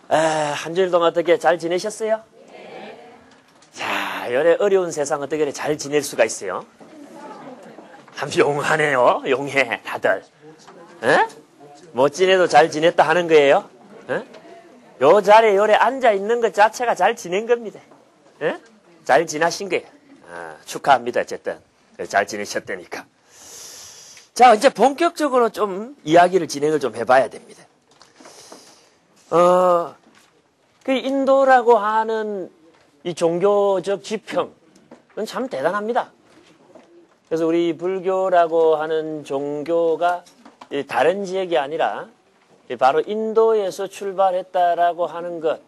한 주일 동안 어떻게 잘 지내셨어요? 자, 요래 어려운 세상 어떻게 잘 지낼 수가 있어요? 참 용하네요. 용해, 다들. 에? 못 지내도 잘 지냈다 하는 거예요? 에? 요 자리에 요래 앉아 있는 것 자체가 잘 지낸 겁니다. 에? 잘 지나신 거예요. 축하합니다. 어쨌든. 잘 지내셨다니까. 자, 이제 본격적으로 좀 이야기를 진행을 좀 해봐야 됩니다. 그 인도라고 하는 이 종교적 지평은 참 대단합니다. 그래서 우리 불교라고 하는 종교가 다른 지역이 아니라 바로 인도에서 출발했다라고 하는 것,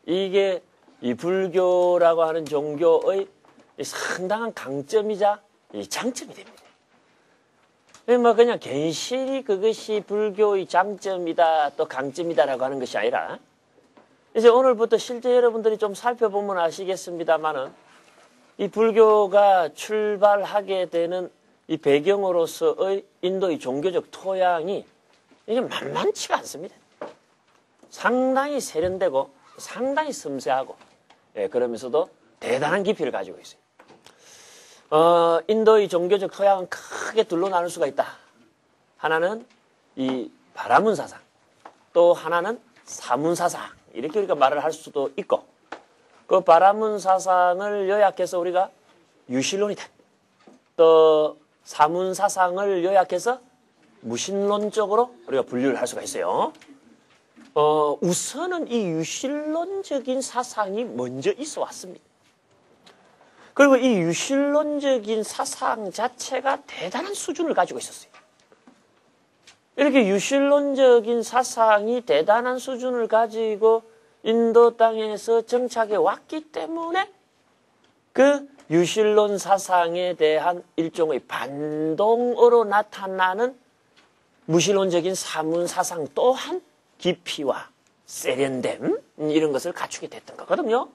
이게 이 불교라고 하는 종교의 상당한 강점이자 장점이 됩니다. 뭐 그냥 괜시리 그것이 불교의 장점이다 또 강점이다라고 하는 것이 아니라 이제 오늘부터 실제 여러분들이 좀 살펴보면 아시겠습니다만은 이 불교가 출발하게 되는 이 배경으로서의 인도의 종교적 토양이 이게 만만치가 않습니다. 상당히 세련되고 상당히 섬세하고 그러면서도 대단한 깊이를 가지고 있어요. 인도의 종교적 토양은 크게 둘로 나눌 수가 있다. 하나는 이 바라문 사상, 또 하나는 사문 사상, 이렇게 우리가 말을 할 수도 있고, 그 바라문 사상을 요약해서 우리가 유실론이다. 또 사문 사상을 요약해서 무신론적으로 우리가 분류를 할 수가 있어요. 우선은 이 유실론적인 사상이 먼저 있어 왔습니다. 그리고 이 유실론적인 사상 자체가 대단한 수준을 가지고 있었어요. 이렇게 유실론적인 사상이 대단한 수준을 가지고 인도 땅에서 정착해 왔기 때문에 그 유실론 사상에 대한 일종의 반동으로 나타나는 무신론적인 사문 사상 또한 깊이와 세련됨 이런 것을 갖추게 됐던 거거든요.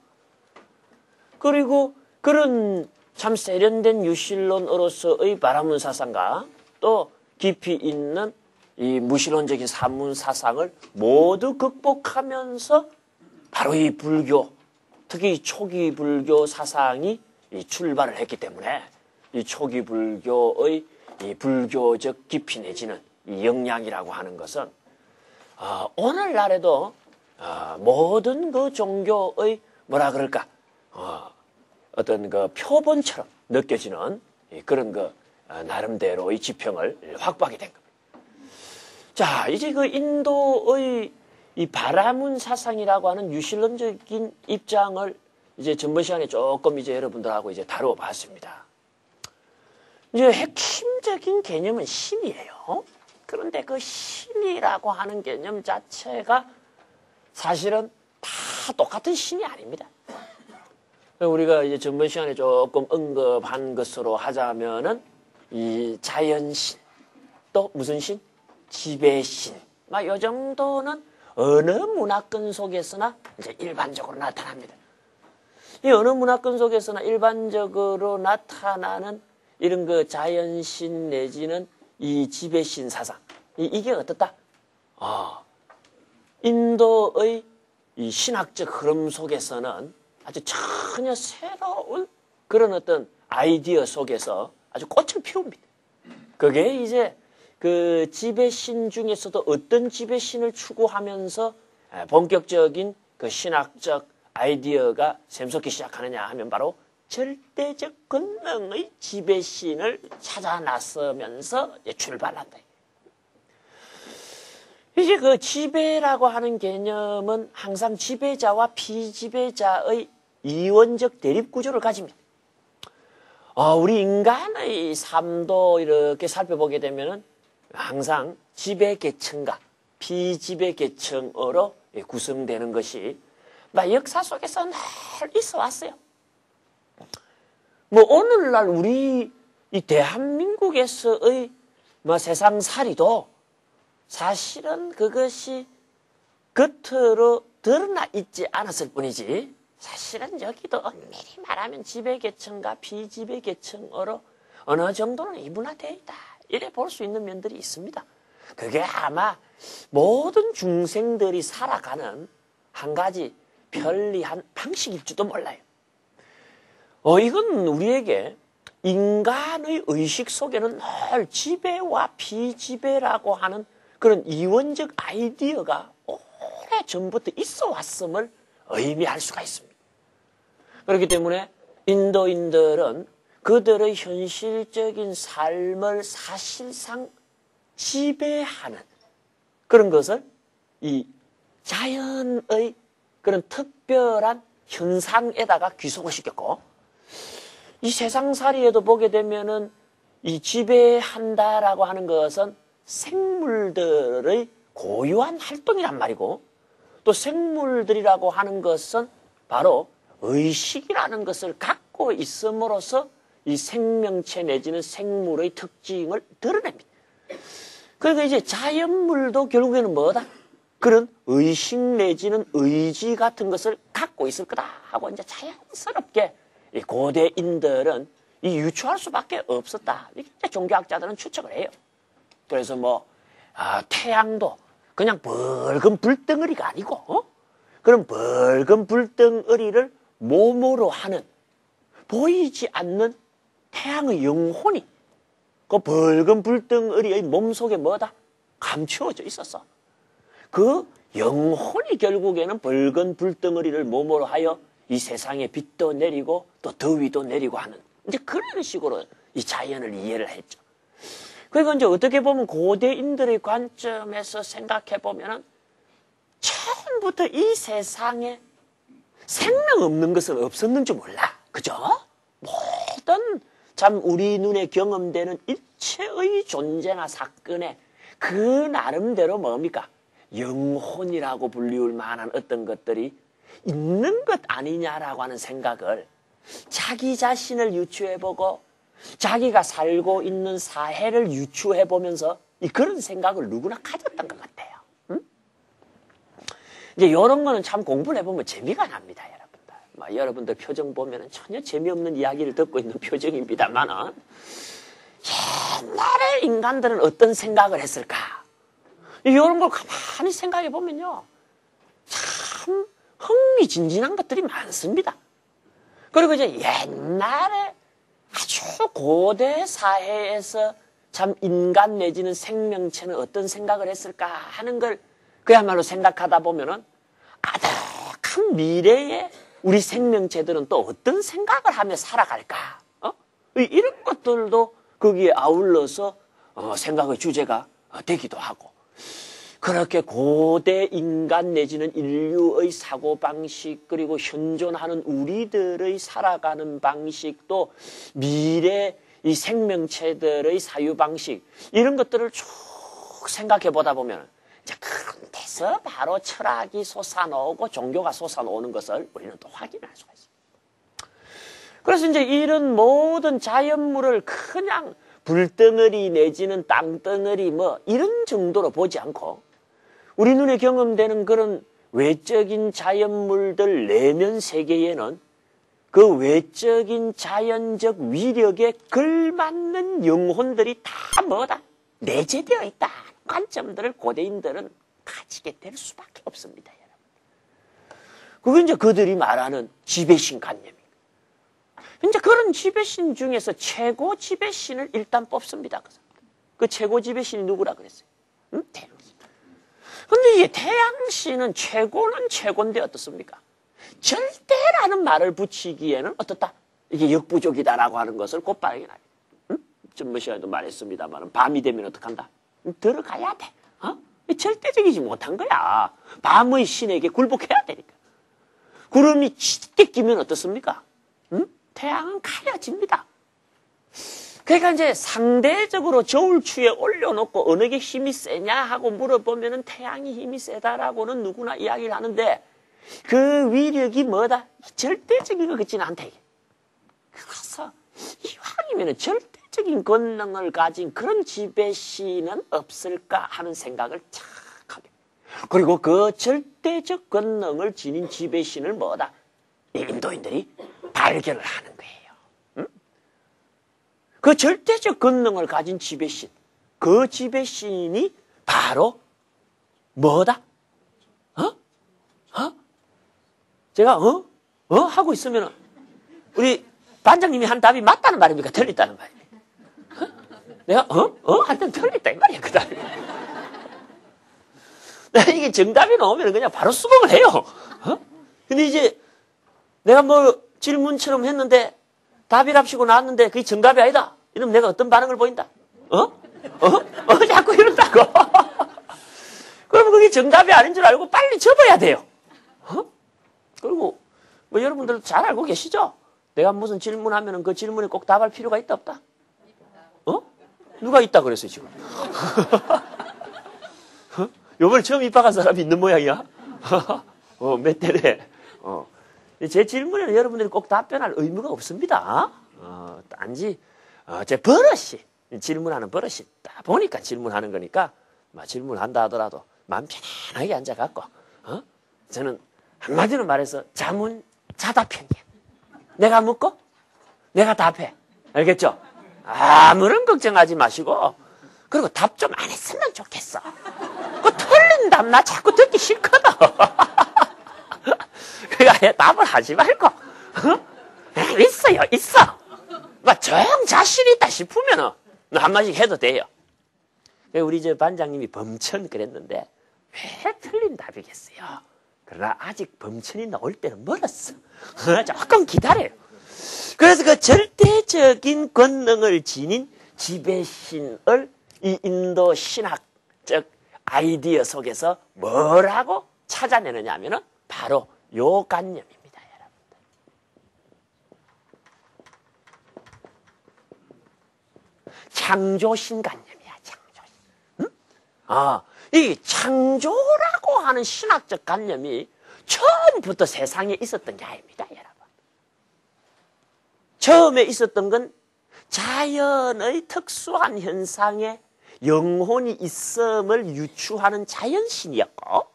그리고 그런 참 세련된 유실론으로서의 바라문 사상과 또 깊이 있는 이 무신론적인 사문 사상을 모두 극복하면서 바로 이 불교, 특히 초기 불교 사상이 출발을 했기 때문에 이 초기 불교의 이 불교적 깊이 내지는 이 영향이라고 하는 것은 오늘날에도 모든 그 종교의 뭐라 그럴까 어떤 그 표본처럼 느껴지는 그런 그 나름대로의 지평을 확보하게 된 겁니다. 자, 이제 그 인도의 이 바라문 사상이라고 하는 유실론적인 입장을 이제 전번 시간에 조금 이제 여러분들하고 이제 다루어 봤습니다. 이제 핵심적인 개념은 신이에요. 그런데 그 신이라고 하는 개념 자체가 사실은 다 똑같은 신이 아닙니다. 우리가 이제 전번 시간에 조금 언급한 것으로 하자면은 이 자연신, 또 무슨 신? 지배신. 막 요 정도는 어느 문화권 속에서나 이제 일반적으로 나타납니다. 이 어느 문화권 속에서나 일반적으로 나타나는 이런 그 자연신 내지는 이 지배신 사상. 이게 어떻다? 인도의 이 신학적 흐름 속에서는 아주 전혀 새로운 그런 어떤 아이디어 속에서 아주 꽃을 피웁니다. 그게 이제 그 지배신 중에서도 어떤 지배신을 추구하면서 본격적인 그 신학적 아이디어가 샘솟기 시작하느냐 하면 바로 절대적 권능의 지배신을 찾아 나서면서 출발한다. 이제 그 지배라고 하는 개념은 항상 지배자와 피지배자의 이원적 대립 구조를 가집니다. 우리 인간의 삶도 이렇게 살펴보게 되면은 항상 지배계층과 피지배계층으로 구성되는 것이 역사 속에서 늘 있어 왔어요. 뭐 오늘날 우리 이 대한민국에서의 세상살이도 사실은 그것이 겉으로 드러나 있지 않았을 뿐이지 사실은 여기도 엄밀히 말하면 지배계층과 피지배계층으로 어느 정도는 이분화되어 있다. 이래 볼 수 있는 면들이 있습니다. 그게 아마 모든 중생들이 살아가는 한 가지 편리한 방식일지도 몰라요. 이건 우리에게 인간의 의식 속에는 늘 지배와 비지배라고 하는 그런 이원적 아이디어가 오래전부터 있어 왔음을 의미할 수가 있습니다. 그렇기 때문에 인도인들은 그들의 현실적인 삶을 사실상 지배하는 그런 것을 이 자연의 그런 특별한 현상에다가 귀속을 시켰고, 이 세상살이에도 보게 되면은 이 지배한다라고 하는 것은 생물들의 고유한 활동이란 말이고, 또 생물들이라고 하는 것은 바로 의식이라는 것을 갖고 있음으로써 이 생명체 내지는 생물의 특징을 드러냅니다. 그러니까 이제 자연물도 결국에는 뭐다? 그런 의식 내지는 의지 같은 것을 갖고 있을 거다 하고 이제 자연스럽게 이 고대인들은 이 유추할 수밖에 없었다. 이렇게 종교학자들은 추측을 해요. 그래서 태양도 그냥 붉은 불덩어리가 아니고, 그런 붉은 불덩어리를 몸으로 하는 보이지 않는 태양의 영혼이 그 붉은 불덩어리의 몸속에 뭐다? 감추어져 있었어. 그 영혼이 결국에는 붉은 불덩어리를 몸으로 하여 이 세상에 빛도 내리고 또 더위도 내리고 하는 이제 그런 식으로 이 자연을 이해를 했죠. 그러니까 이제 어떻게 보면 고대인들의 관점에서 생각해 보면은 처음부터 이 세상에 생명 없는 것은 없었는지 몰라. 그죠? 모든 참 우리 눈에 경험되는 일체의 존재나 사건에 그 나름대로 뭡니까? 영혼이라고 불리울 만한 어떤 것들이 있는 것 아니냐라고 하는 생각을 자기 자신을 유추해보고 자기가 살고 있는 사회를 유추해보면서 그런 생각을 누구나 가졌던 것 같아요. 응? 이제 이런 거는 참 공부를 해보면 재미가 납니다, 여러분들. 여러분들 표정 보면 전혀 재미없는 이야기를 듣고 있는 표정입니다만은 옛날에 인간들은 어떤 생각을 했을까? 이런 걸 가만히 생각해 보면요, 참 흥미진진한 것들이 많습니다. 그리고 이제 옛날에 아주 고대 사회에서 참 인간 내지는 생명체는 어떤 생각을 했을까 하는 걸 그야말로 생각하다 보면은 아득한 미래에 우리 생명체들은 또 어떤 생각을 하며 살아갈까? 이런 것들도 거기에 아울러서 생각의 주제가 되기도 하고, 그렇게 고대 인간 내지는 인류의 사고방식, 그리고 현존하는 우리들의 살아가는 방식도 미래 이 생명체들의 사유방식, 이런 것들을 쭉 생각해 보다 보면 이제 그런 데서 바로 철학이 솟아나오고 종교가 솟아나오는 것을 우리는 또 확인할 수가 있습니다. 그래서 이제 이런 모든 자연물을 그냥 불덩어리 내지는 땅덩어리 이런 정도로 보지 않고 우리 눈에 경험되는 그런 외적인 자연물들 내면 세계에는 그 외적인 자연적 위력에 걸맞는 영혼들이 다 뭐다? 내재되어 있다. 관점들을 고대인들은 가지게 될 수밖에 없습니다, 여러분. 그게 이제 그들이 말하는 지배신 관념입니다. 이제 그런 지배신 중에서 최고 지배신을 일단 뽑습니다. 그 최고 지배신이 누구라 그랬어요? 태양신. 근데 이게 태양신은 최고는 최고인데 어떻습니까? 절대라는 말을 붙이기에는 어떻다? 이게 역부족이다라고 하는 것을 곧 발견하게. 좀 시간에도 말했습니다만 밤이 되면 어떡한다? 들어가야 돼. 절대적이지 못한 거야. 밤의 신에게 굴복해야 되니까. 구름이 짙게 끼면 어떻습니까? 태양은 가려집니다. 그러니까 이제 상대적으로 저울추에 올려놓고 어느 게 힘이 세냐 하고 물어보면은 태양이 힘이 세다라고는 누구나 이야기를 하는데 그 위력이 뭐다? 절대적인 것 같지는 않다. 그래서 이왕이면은 절대적인 권능을 가진 그런 지배신은 없을까 하는 생각을 착 하게. 그리고 그 절대적 권능을 지닌 지배신을 뭐다? 인도인들이 발견을 하는 거예요. 그 절대적 권능을 가진 지배신, 그 지배신이 바로 뭐다? 제가 하고 있으면 우리 반장님이 한 답이 맞다는 말입니까? 틀렸다는 말입니까? 내가 할 땐 틀렸다 이 말이야 그 답이. 이게 정답이 나오면 그냥 바로 수긍을 해요. 근데 이제 내가 뭐 질문처럼 했는데 답이랍시고 나왔는데 그게 정답이 아니다. 이러면 내가 어떤 반응을 보인다? 자꾸 이런다고. 그러면 그게 정답이 아닌 줄 알고 빨리 접어야 돼요. 그리고 뭐 여러분들도 잘 알고 계시죠? 내가 무슨 질문하면 그 질문에 꼭 답할 필요가 있다 없다? 누가 있다 그랬어요 지금? 요번에 처음 입학한 사람이 있는 모양이야? 몇 대래? 제 질문에는 여러분들이 꼭 답변할 의무가 없습니다. 단지 제 버릇이 질문하는 버릇이 있다 보니까 질문하는 거니까 질문한다 하더라도 마음 편안하게 앉아갖고 저는 한마디로 말해서 자문자답형이야. 내가 묻고 내가 답해. 알겠죠? 아무런 걱정하지 마시고 그리고 답 좀 안 했으면 좋겠어. 그 틀린 답 나 자꾸 듣기 싫거든. 그러니까 답을 하지 말고 있어. 정 자신 있다 싶으면은 한마디씩 해도 돼요. 우리 저 반장님이 범천 그랬는데 왜 틀린 답이겠어요? 그러나 아직 범천이 나올 때는 멀었어. 조금 기다려요. 그래서 그 절대적인 권능을 지닌 지배신을 이 인도 신학적 아이디어 속에서 뭐라고 찾아내느냐 하면은 바로 요 관념입니다, 여러분들. 창조신 관념이야, 창조신. 이 창조라고 하는 신학적 관념이 처음부터 세상에 있었던 게 아닙니다, 여러분. 처음에 있었던 건 자연의 특수한 현상에 영혼이 있음을 유추하는 자연신이었고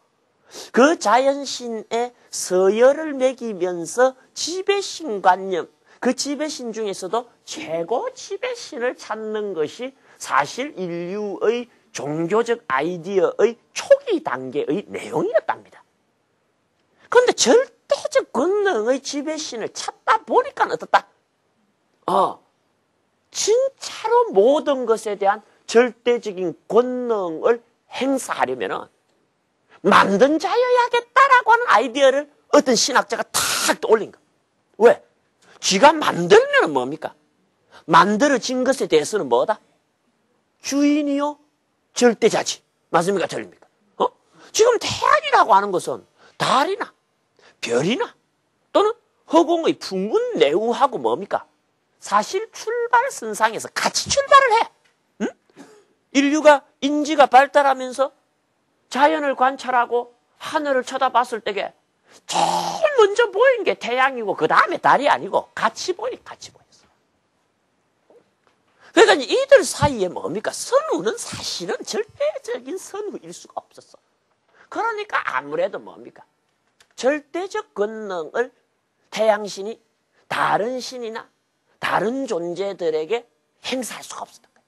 그 자연신에 서열을 매기면서 지배신 관념, 그 지배신 중에서도 최고 지배신을 찾는 것이 사실 인류의 종교적 아이디어의 초기 단계의 내용이었답니다. 그런데 절대적 권능의 지배신을 찾다 보니까 어떻다? 진짜로 모든 것에 대한 절대적인 권능을 행사하려면은 만든 자여야겠다라고 하는 아이디어를 어떤 신학자가 탁 떠올린 거. 왜? 쥐가 만들면은 뭡니까? 만들어진 것에 대해서는 뭐다? 주인이요? 절대자지. 맞습니까? 틀립니까? 지금 태양이라고 하는 것은 달이나 별이나 또는 허공의 붕은 내우하고 뭡니까? 사실 출발선상에서 같이 출발을 해. 응? 인류가 인지가 발달하면서 자연을 관찰하고 하늘을 쳐다봤을 때에 제일 먼저 보인 게 태양이고 그 다음에 달이 아니고 같이 보였어. 그러니까 이들 사이에 뭡니까? 선우는 사실은 절대적인 선우일 수가 없었어. 그러니까 아무래도 뭡니까? 절대적 권능을 태양신이 다른 신이나 다른 존재들에게 행사할 수가 없었던 거예요.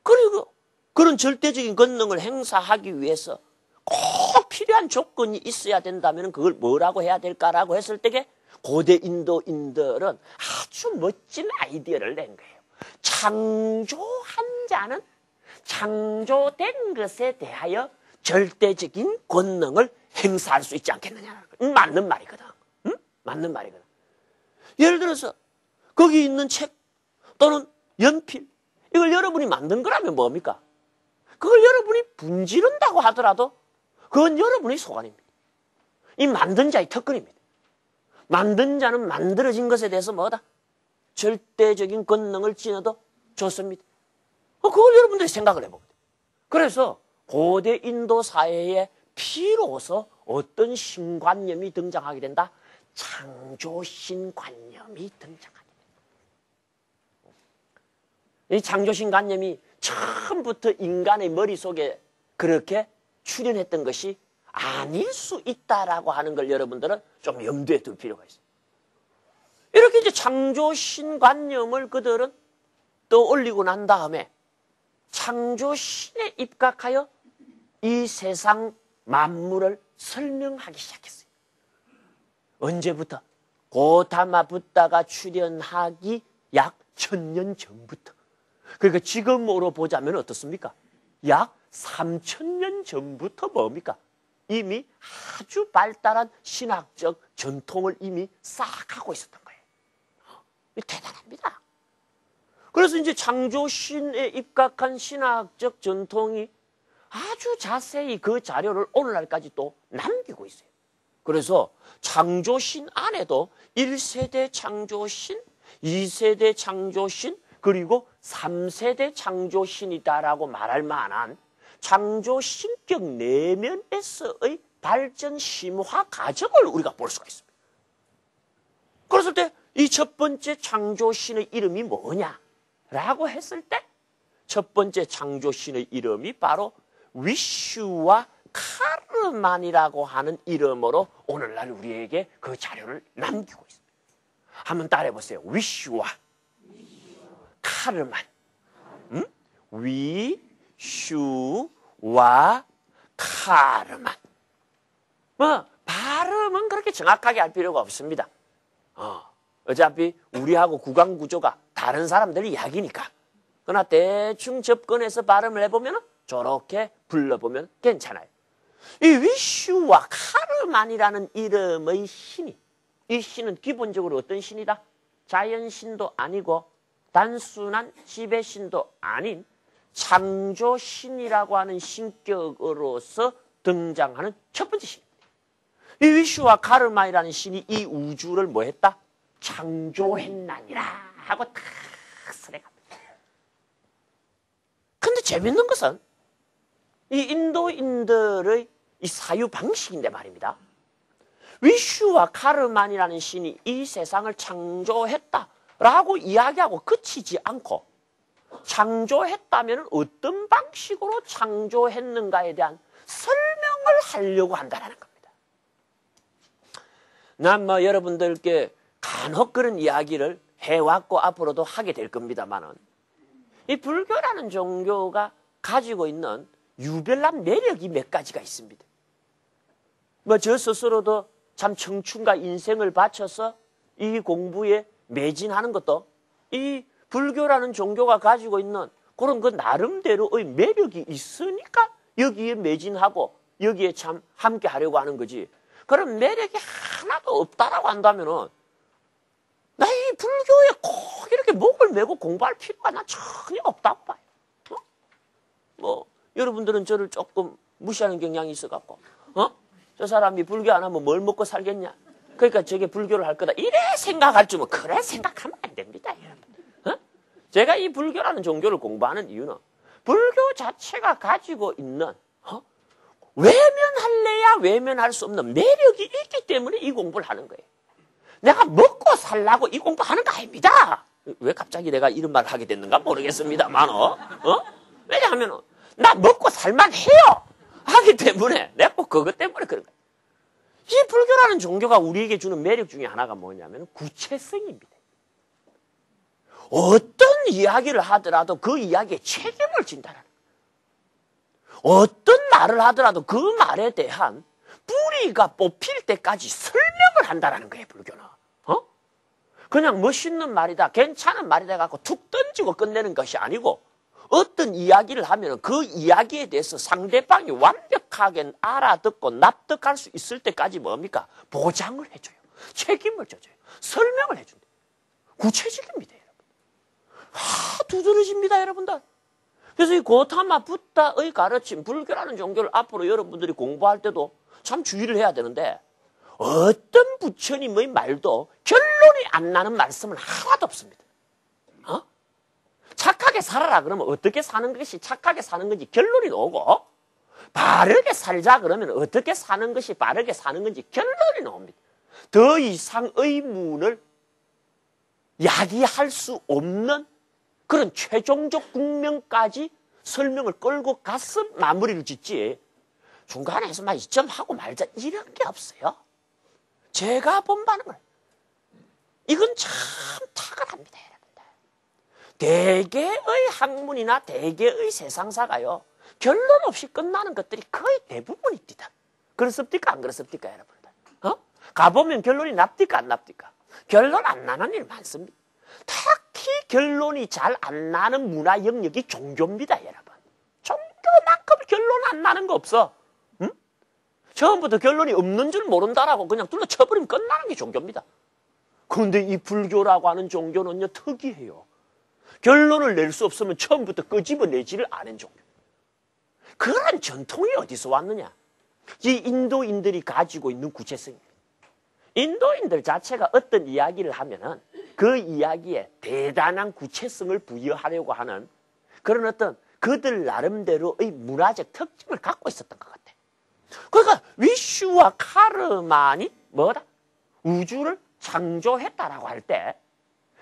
그리고 그런 절대적인 권능을 행사하기 위해서 꼭 필요한 조건이 있어야 된다면 그걸 뭐라고 해야 될까라고 했을 때에 고대 인도인들은 아주 멋진 아이디어를 낸 거예요. 창조한 자는 창조된 것에 대하여 절대적인 권능을 행사할 수 있지 않겠느냐. 맞는 말이거든. 응? 맞는 말이거든. 예를 들어서 거기 있는 책 또는 연필 이걸 여러분이 만든 거라면 뭡니까? 그걸 여러분이 분지른다고 하더라도 그건 여러분의 소관입니다. 이 만든 자의 특권입니다. 만든 자는 만들어진 것에 대해서 뭐다? 절대적인 권능을 지녀도 좋습니다. 그걸 여러분들이 생각을 해봅니다. 그래서 고대 인도 사회에 비로소 어떤 신관념이 등장하게 된다? 창조신관념이 등장하게 된다. 이 창조신관념이 처음부터 인간의 머릿속에 그렇게 출현했던 것이 아닐 수 있다라고 하는 걸 여러분들은 좀 염두에 둘 필요가 있어요. 이렇게 이제 창조신관념을 그들은 떠올리고 난 다음에 창조신에 입각하여 이 세상 만물을 설명하기 시작했어요. 언제부터? 고타마 붓다가 출현하기 약 1000년 전부터. 그러니까 지금으로 보자면 어떻습니까? 약 3000년 전부터 뭡니까? 이미 아주 발달한 신학적 전통을 이미 싹 하고 있었던 거예요. 대단합니다. 그래서 이제 창조신에 입각한 신학적 전통이 아주 자세히 그 자료를 오늘날까지 또 남기고 있어요. 그래서 창조신 안에도 1세대 창조신, 2세대 창조신, 그리고 3세대 창조신이다라고 말할 만한 창조신격 내면에서의 발전 심화 과정을 우리가 볼 수가 있습니다. 그랬을 때 이 첫 번째 창조신의 이름이 뭐냐라고 했을 때 첫 번째 창조신의 이름이 바로 위슈와 카르만이라고 하는 이름으로 오늘날 우리에게 그 자료를 남기고 있습니다. 한번 따라해 보세요. 위슈와 카르만. 위슈와 카르만. 발음은 그렇게 정확하게 할 필요가 없습니다. 어차피 우리하고 구강 구조가 다른 사람들 이야기니까. 그러나 대충 접근해서 발음을 해보면 저렇게 불러보면 괜찮아요. 이 위슈와 카르만이라는 이름의 신이, 이 신은 기본적으로 어떤 신이다? 자연신도 아니고 단순한 지배신도 아닌 창조신이라고 하는 신격으로서 등장하는 첫 번째 신입니다. 이 위슈와 카르만이라는 신이 이 우주를 뭐 했다? 창조했나니라 하고 탁 설해갑니다. 근데 재밌는 것은 이 인도인들의 이 사유 방식인데 말입니다. 위슈와 카르만이라는 신이 이 세상을 창조했다라고 이야기하고 그치지 않고 창조했다면 어떤 방식으로 창조했는가에 대한 설명을 하려고 한다는 겁니다. 난 여러분들께 간혹 그런 이야기를 해왔고 앞으로도 하게 될 겁니다만은 이 불교라는 종교가 가지고 있는 유별난 매력이 몇 가지가 있습니다. 저 스스로도 참 청춘과 인생을 바쳐서 이 공부에 매진하는 것도 이 불교라는 종교가 가지고 있는 그런 그 나름대로의 매력이 있으니까 여기에 매진하고 여기에 참 함께 하려고 하는 거지. 그런 매력이 하나도 없다라고 한다면은 나 이 불교에 꼭 이렇게 목을 메고 공부할 필요가 난 전혀 없다고 봐요. 여러분들은 저를 조금 무시하는 경향이 있어갖고, 저 사람이 불교 안 하면 뭘 먹고 살겠냐? 그러니까 저게 불교를 할 거다. 이래 생각할 줄은 그래 생각하면 안 됩니다, 여러분. 제가 이 불교라는 종교를 공부하는 이유는 불교 자체가 가지고 있는 외면할래야 외면할 수 없는 매력이 있기 때문에 이 공부를 하는 거예요. 내가 먹고 살라고 이 공부하는 거 아닙니다. 왜 갑자기 내가 이런 말을 하게 됐는가 모르겠습니다만, 왜냐하면 나 먹고 살만 해요. 하기 때문에 내가 꼭 그것 때문에 그런 거예요. 이 불교라는 종교가 우리에게 주는 매력 중에 하나가 뭐냐면 구체성입니다. 어떤 이야기를 하더라도 그 이야기에 책임을 진다는 거예요. 어떤 말을 하더라도 그 말에 대한 뿌리가 뽑힐 때까지 설명을 한다는 거예요, 불교는. 그냥 멋있는 말이다, 괜찮은 말이다 갖고 툭 던지고 끝내는 것이 아니고 어떤 이야기를 하면 그 이야기에 대해서 상대방이 완벽하게 알아듣고 납득할 수 있을 때까지 뭡니까? 보장을 해줘요. 책임을 져줘요. 설명을 해준다. 구체적입니다, 여러분. 두드러집니다, 여러분들. 그래서 이 고타마 붓다의 가르침, 불교라는 종교를 앞으로 여러분들이 공부할 때도 참 주의를 해야 되는데 어떤 부처님의 말도 결론이 안 나는 말씀은 하나도 없습니다. 착하게 살아라 그러면 어떻게 사는 것이 착하게 사는 건지 결론이 나오고 바르게 살자 그러면 어떻게 사는 것이 바르게 사는 건지 결론이 나옵니다. 더 이상 의문을 야기할 수 없는 그런 최종적 국면까지 설명을 끌고 가서 마무리를 짓지 중간에서 막 이점 하고 말자 이런 게 없어요. 제가 본 바는 이건 참 탁월합니다, 여러분들. 대개의 학문이나 대개의 세상사가요 결론 없이 끝나는 것들이 거의 대부분입니다. 그렇습니까? 안 그렇습니까, 여러분들? 가보면 결론이 납니까 안 납니까? 결론 안 나는 일 많습니다. 특히 결론이 잘 안 나는 문화 영역이 종교입니다, 여러분. 종교만큼 결론 안 나는 거 없어. 응? 처음부터 결론이 없는 줄 모른다라고 그냥 둘러쳐버리면 끝나는 게 종교입니다. 그런데 이 불교라고 하는 종교는요, 특이해요. 결론을 낼 수 없으면 처음부터 끄집어내지를 않은 종교. 그런 전통이 어디서 왔느냐? 이 인도인들이 가지고 있는 구체성입니다. 인도인들 자체가 어떤 이야기를 하면은 그 이야기에 대단한 구체성을 부여하려고 하는 그런 어떤 그들 나름대로의 문화적 특징을 갖고 있었던 것 같아. 그러니까 위슈와 카르만이 뭐다? 우주를 창조했다라고 할 때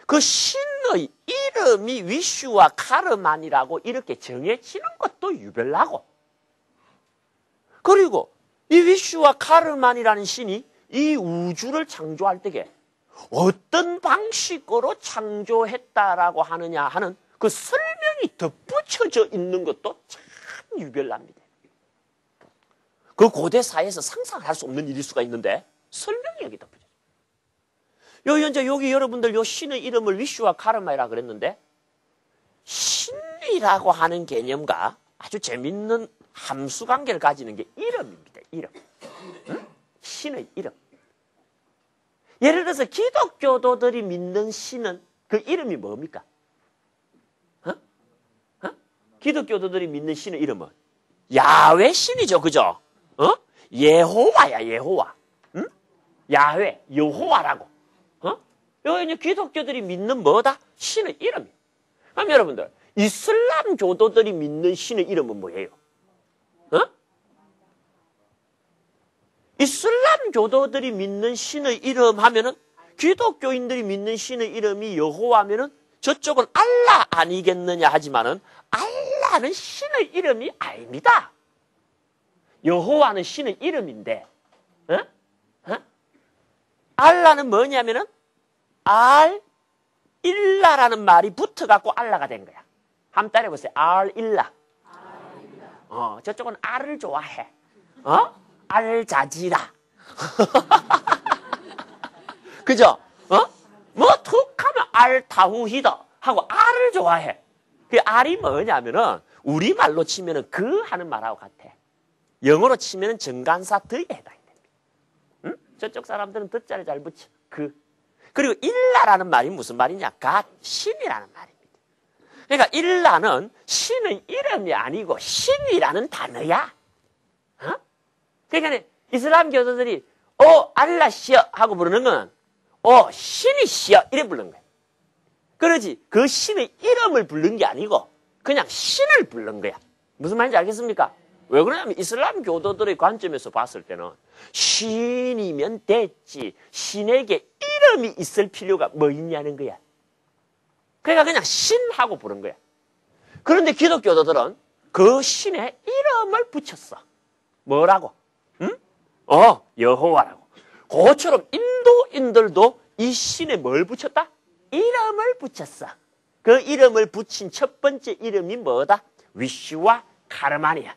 그 신의 이름이 위슈와 카르만이라고 이렇게 정해지는 것도 유별나고, 그리고 이 위슈와 카르만이라는 신이 이 우주를 창조할 때에 어떤 방식으로 창조했다라고 하느냐 하는 그 설명이 덧붙여져 있는 것도 참 유별납니다. 그 고대 사회에서 상상할 수 없는 일일 수가 있는데 설명이 여기 덧붙여져. 현재 여기 여러분들 요 신의 이름을 위슈와 카르마이라 그랬는데, 신이라고 하는 개념과 아주 재밌는 함수 관계를 가지는 게 이름입니다. 이름. 응? 신의 이름. 예를 들어서 기독교도들이 믿는 신은 그 이름이 뭡니까? 기독교도들이 믿는 신의 이름은 야훼 신이죠, 그죠? 예호와야, 예호와. 응? 야훼, 여호와라고. 여기 기독교들이 믿는 뭐다? 신의 이름이에요. 그럼 여러분들, 이슬람 교도들이 믿는 신의 이름은 뭐예요? 이슬람 교도들이 믿는 신의 이름 하면은, 기독교인들이 믿는 신의 이름이 여호와면은 저쪽은 알라 아니겠느냐 하지만은 알라는 신의 이름이 아닙니다. 여호와는 신의 이름인데, 알라는 뭐냐면은 알일라라는 말이 붙어갖고 알라가 된 거야. 한번 따라해보세요. 알일라. 저쪽은 알을 좋아해. 알자지라. 그죠? 뭐 툭 하면 알타후히다 하고 알을 좋아해. 그 알이 뭐냐면은 우리말로 치면은 그 하는 말하고 같아. 영어로 치면은 정관사 더에 해당이 됩니다. 응? 저쪽 사람들은 더자를 잘 붙여. 그. 그리고 일라라는 말이 무슨 말이냐? 갓, 신이라는 말입니다. 그러니까 일라는 신의 이름이 아니고 신이라는 단어야. 그러니까 이슬람 교도들이 알라시여 하고 부르는 건 신이시여 이래 부르는 거야. 그러지 그 신의 이름을 부른 게 아니고 그냥 신을 부른 거야. 무슨 말인지 알겠습니까? 왜 그러냐면 이슬람 교도들의 관점에서 봤을 때는 신이면 됐지 신에게 이름이 있을 필요가 뭐 있냐는 거야. 그러니까 그냥 신하고 부른 거야. 그런데 기독교도들은 그 신의 이름을 붙였어. 뭐라고? 응? 여호와라고. 그처럼 인도인들도 이 신에 뭘 붙였다? 이름을 붙였어. 그 이름을 붙인 첫 번째 이름이 뭐다? 위슈와 카르만이야.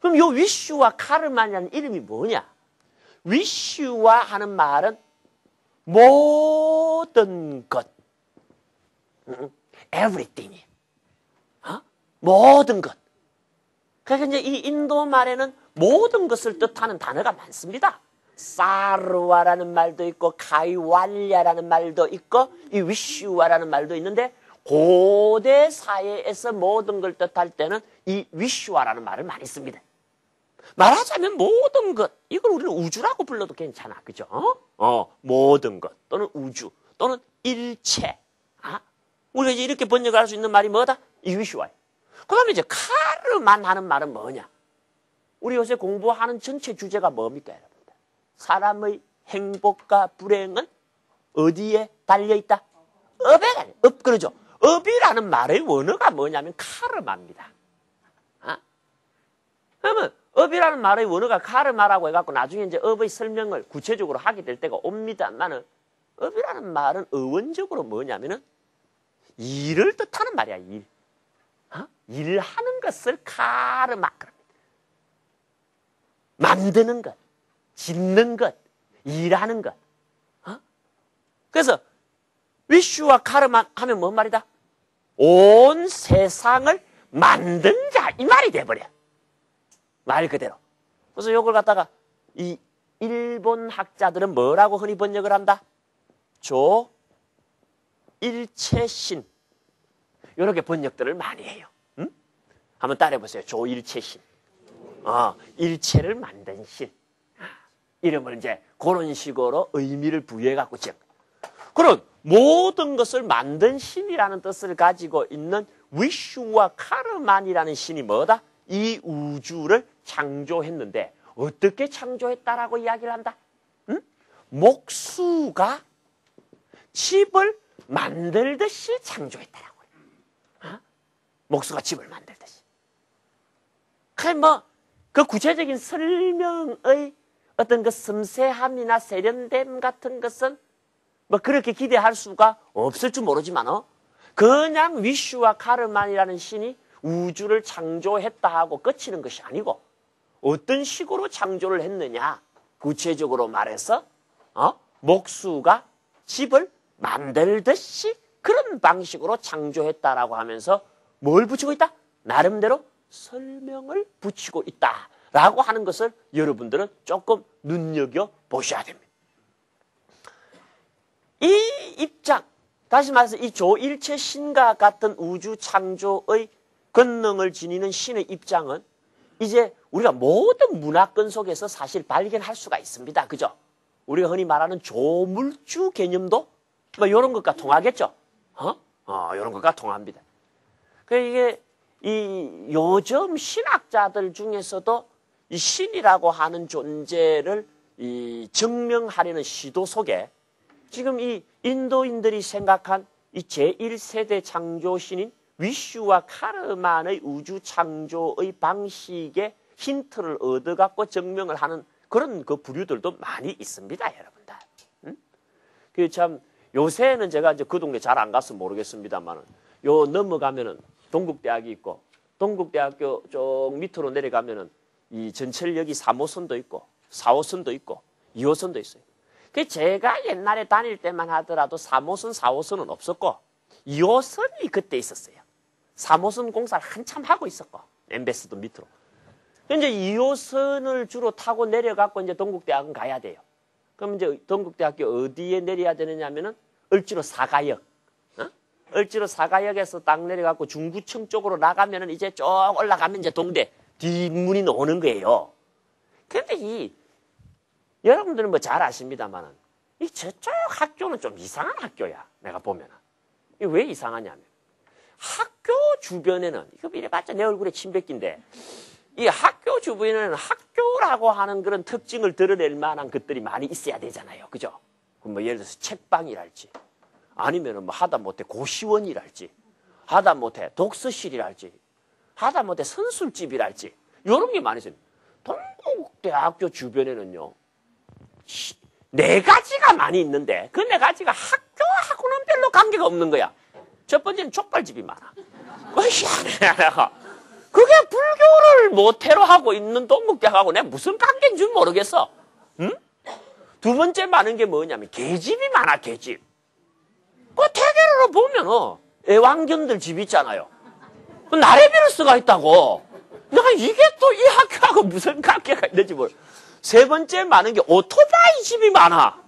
그럼 요 위슈와 카르만이라는 이름이 뭐냐? 위슈와 하는 말은 모든 것. everything이에요. 모든 것. 그러니까 이제 이 인도 말에는 모든 것을 뜻하는 단어가 많습니다. 사르와라는 말도 있고 카이왈랴라는 말도 있고 이 위슈와라는 말도 있는데 고대 사회에서 모든 걸 뜻할 때는 이 위슈와라는 말을 많이 씁니다. 말하자면 모든 것, 이걸 우리는 우주라고 불러도 괜찮아. 그죠? 모든 것 또는 우주 또는 일체. 우리가 이제 이렇게 번역할 수 있는 말이 뭐다? 이 위슈와예요. 그 다음에 이제 카르만 하는 말은 뭐냐? 우리 요새 공부하는 전체 주제가 뭡니까, 여러분들? 사람의 행복과 불행은 어디에 달려있다? 업에 달려. 업, 그러죠? 업이라는 말의 원어가 뭐냐면 카르마입니다. 그러면 업이라는 말의 원어가 카르마라고 해갖고 나중에 이제 업의 설명을 구체적으로 하게 될 때가 옵니다만은 업이라는 말은 어원적으로 뭐냐면은 일을 뜻하는 말이야, 일. 일하는 것을 카르마. 만드는 것, 짓는 것, 일하는 것. 그래서 위슈와 카르만 하면 뭔 말이다? 온 세상을 만든 자 이 말이 돼버려. 말 그대로. 그래서 이걸 갖다가 이 일본 학자들은 뭐라고 흔히 번역을 한다? 조일체신. 이렇게 번역들을 많이 해요. 한번 따라해보세요. 조일체신. 일체를 만든 신. 이름을 이제 그런 식으로 의미를 부여해갖고 그런 모든 것을 만든 신이라는 뜻을 가지고 있는 위슈와 카르만이라는 신이 뭐다? 이 우주를 창조했는데 어떻게 창조했다라고 이야기를 한다? 목수가 집을 만들듯이 창조했다라고 해요. 목수가 집을 만들듯이. 그 구체적인 설명의 어떤 그 섬세함이나 세련됨 같은 것은 그렇게 기대할 수가 없을 줄 모르지만, 그냥 위슈와 카르만이라는 신이 우주를 창조했다 하고 끝이는 것이 아니고, 어떤 식으로 창조를 했느냐, 구체적으로 말해서, 목수가 집을 만들듯이 그런 방식으로 창조했다라고 하면서 뭘 붙이고 있다? 나름대로 설명을 붙이고 있다라고 하는 것을 여러분들은 조금 눈여겨보셔야 됩니다. 이 입장, 다시 말해서 이 조일체 신과 같은 우주 창조의 권능을 지니는 신의 입장은 이제 우리가 모든 문화권 속에서 사실 발견할 수가 있습니다. 그죠? 우리가 흔히 말하는 조물주 개념도 이런 것과 통하겠죠? 이런 것과 통합니다. 이게 요즘 신학자들 중에서도 이 신이라고 하는 존재를 증명하려는 시도 속에 지금 이 인도인들이 생각한 이 제1세대 창조신인 위슈와 카르만의 우주 창조의 방식의 힌트를 얻어갖고 증명을 하는 그런 그 부류들도 많이 있습니다, 여러분들. 참, 요새는 제가 이제 그 동네 잘 안 가서 모르겠습니다만은, 넘어가면은 동국대학이 있고, 동국대학교 쪽 밑으로 내려가면은 이 전철역이 3호선도 있고, 4호선도 있고, 2호선도 있어요. 제가 옛날에 다닐 때만 하더라도 3호선, 4호선은 없었고 2호선이 그때 있었어요. 3호선 공사를 한참 하고 있었고 엠베스도 밑으로. 이제 2호선을 주로 타고 내려갖고 이제 동국대학은 가야 돼요. 그럼 이제 동국대학교 어디에 내려야 되느냐면은 을지로 사가역. 을지로 사가역에서 딱 내려갖고 중구청 쪽으로 나가면은 이제 쭉 올라가면 이제 동대 뒷문이 나오는 거예요. 근데 여러분들은 잘 아십니다만은 저쪽 학교는 좀 이상한 학교야. 내가 보면은. 이게 왜 이상하냐면 학교 주변에는 이거 이래봤자 내 얼굴에 침 뱉긴데 이 학교 주변에는 학교라고 하는 그런 특징을 드러낼 만한 것들이 많이 있어야 되잖아요. 그죠? 예를 들어서 책방이랄지 아니면은 하다못해 고시원이랄지 하다못해 독서실이랄지 하다못해 선술집이랄지 이런 게 많이 있어요. 동국대학교 주변에는요. 4가지가 많이 있는데 그 4가지가 학교하고는 별로 관계가 없는 거야. 첫 번째는 족발집이 많아. 그게 불교를 모태로 하고 있는 동국대학하고 내가 무슨 관계인 줄 모르겠어. 응? 두 번째 많은 게 뭐냐면 개집이 많아. 개집. 그 대개로 보면 애완견들 집 있잖아요. 나레비루스가 있다고. 내가 이게 또 이 학교하고 무슨 관계가 있는지 모르. 세 번째 많은 게 오토바이 집이 많아.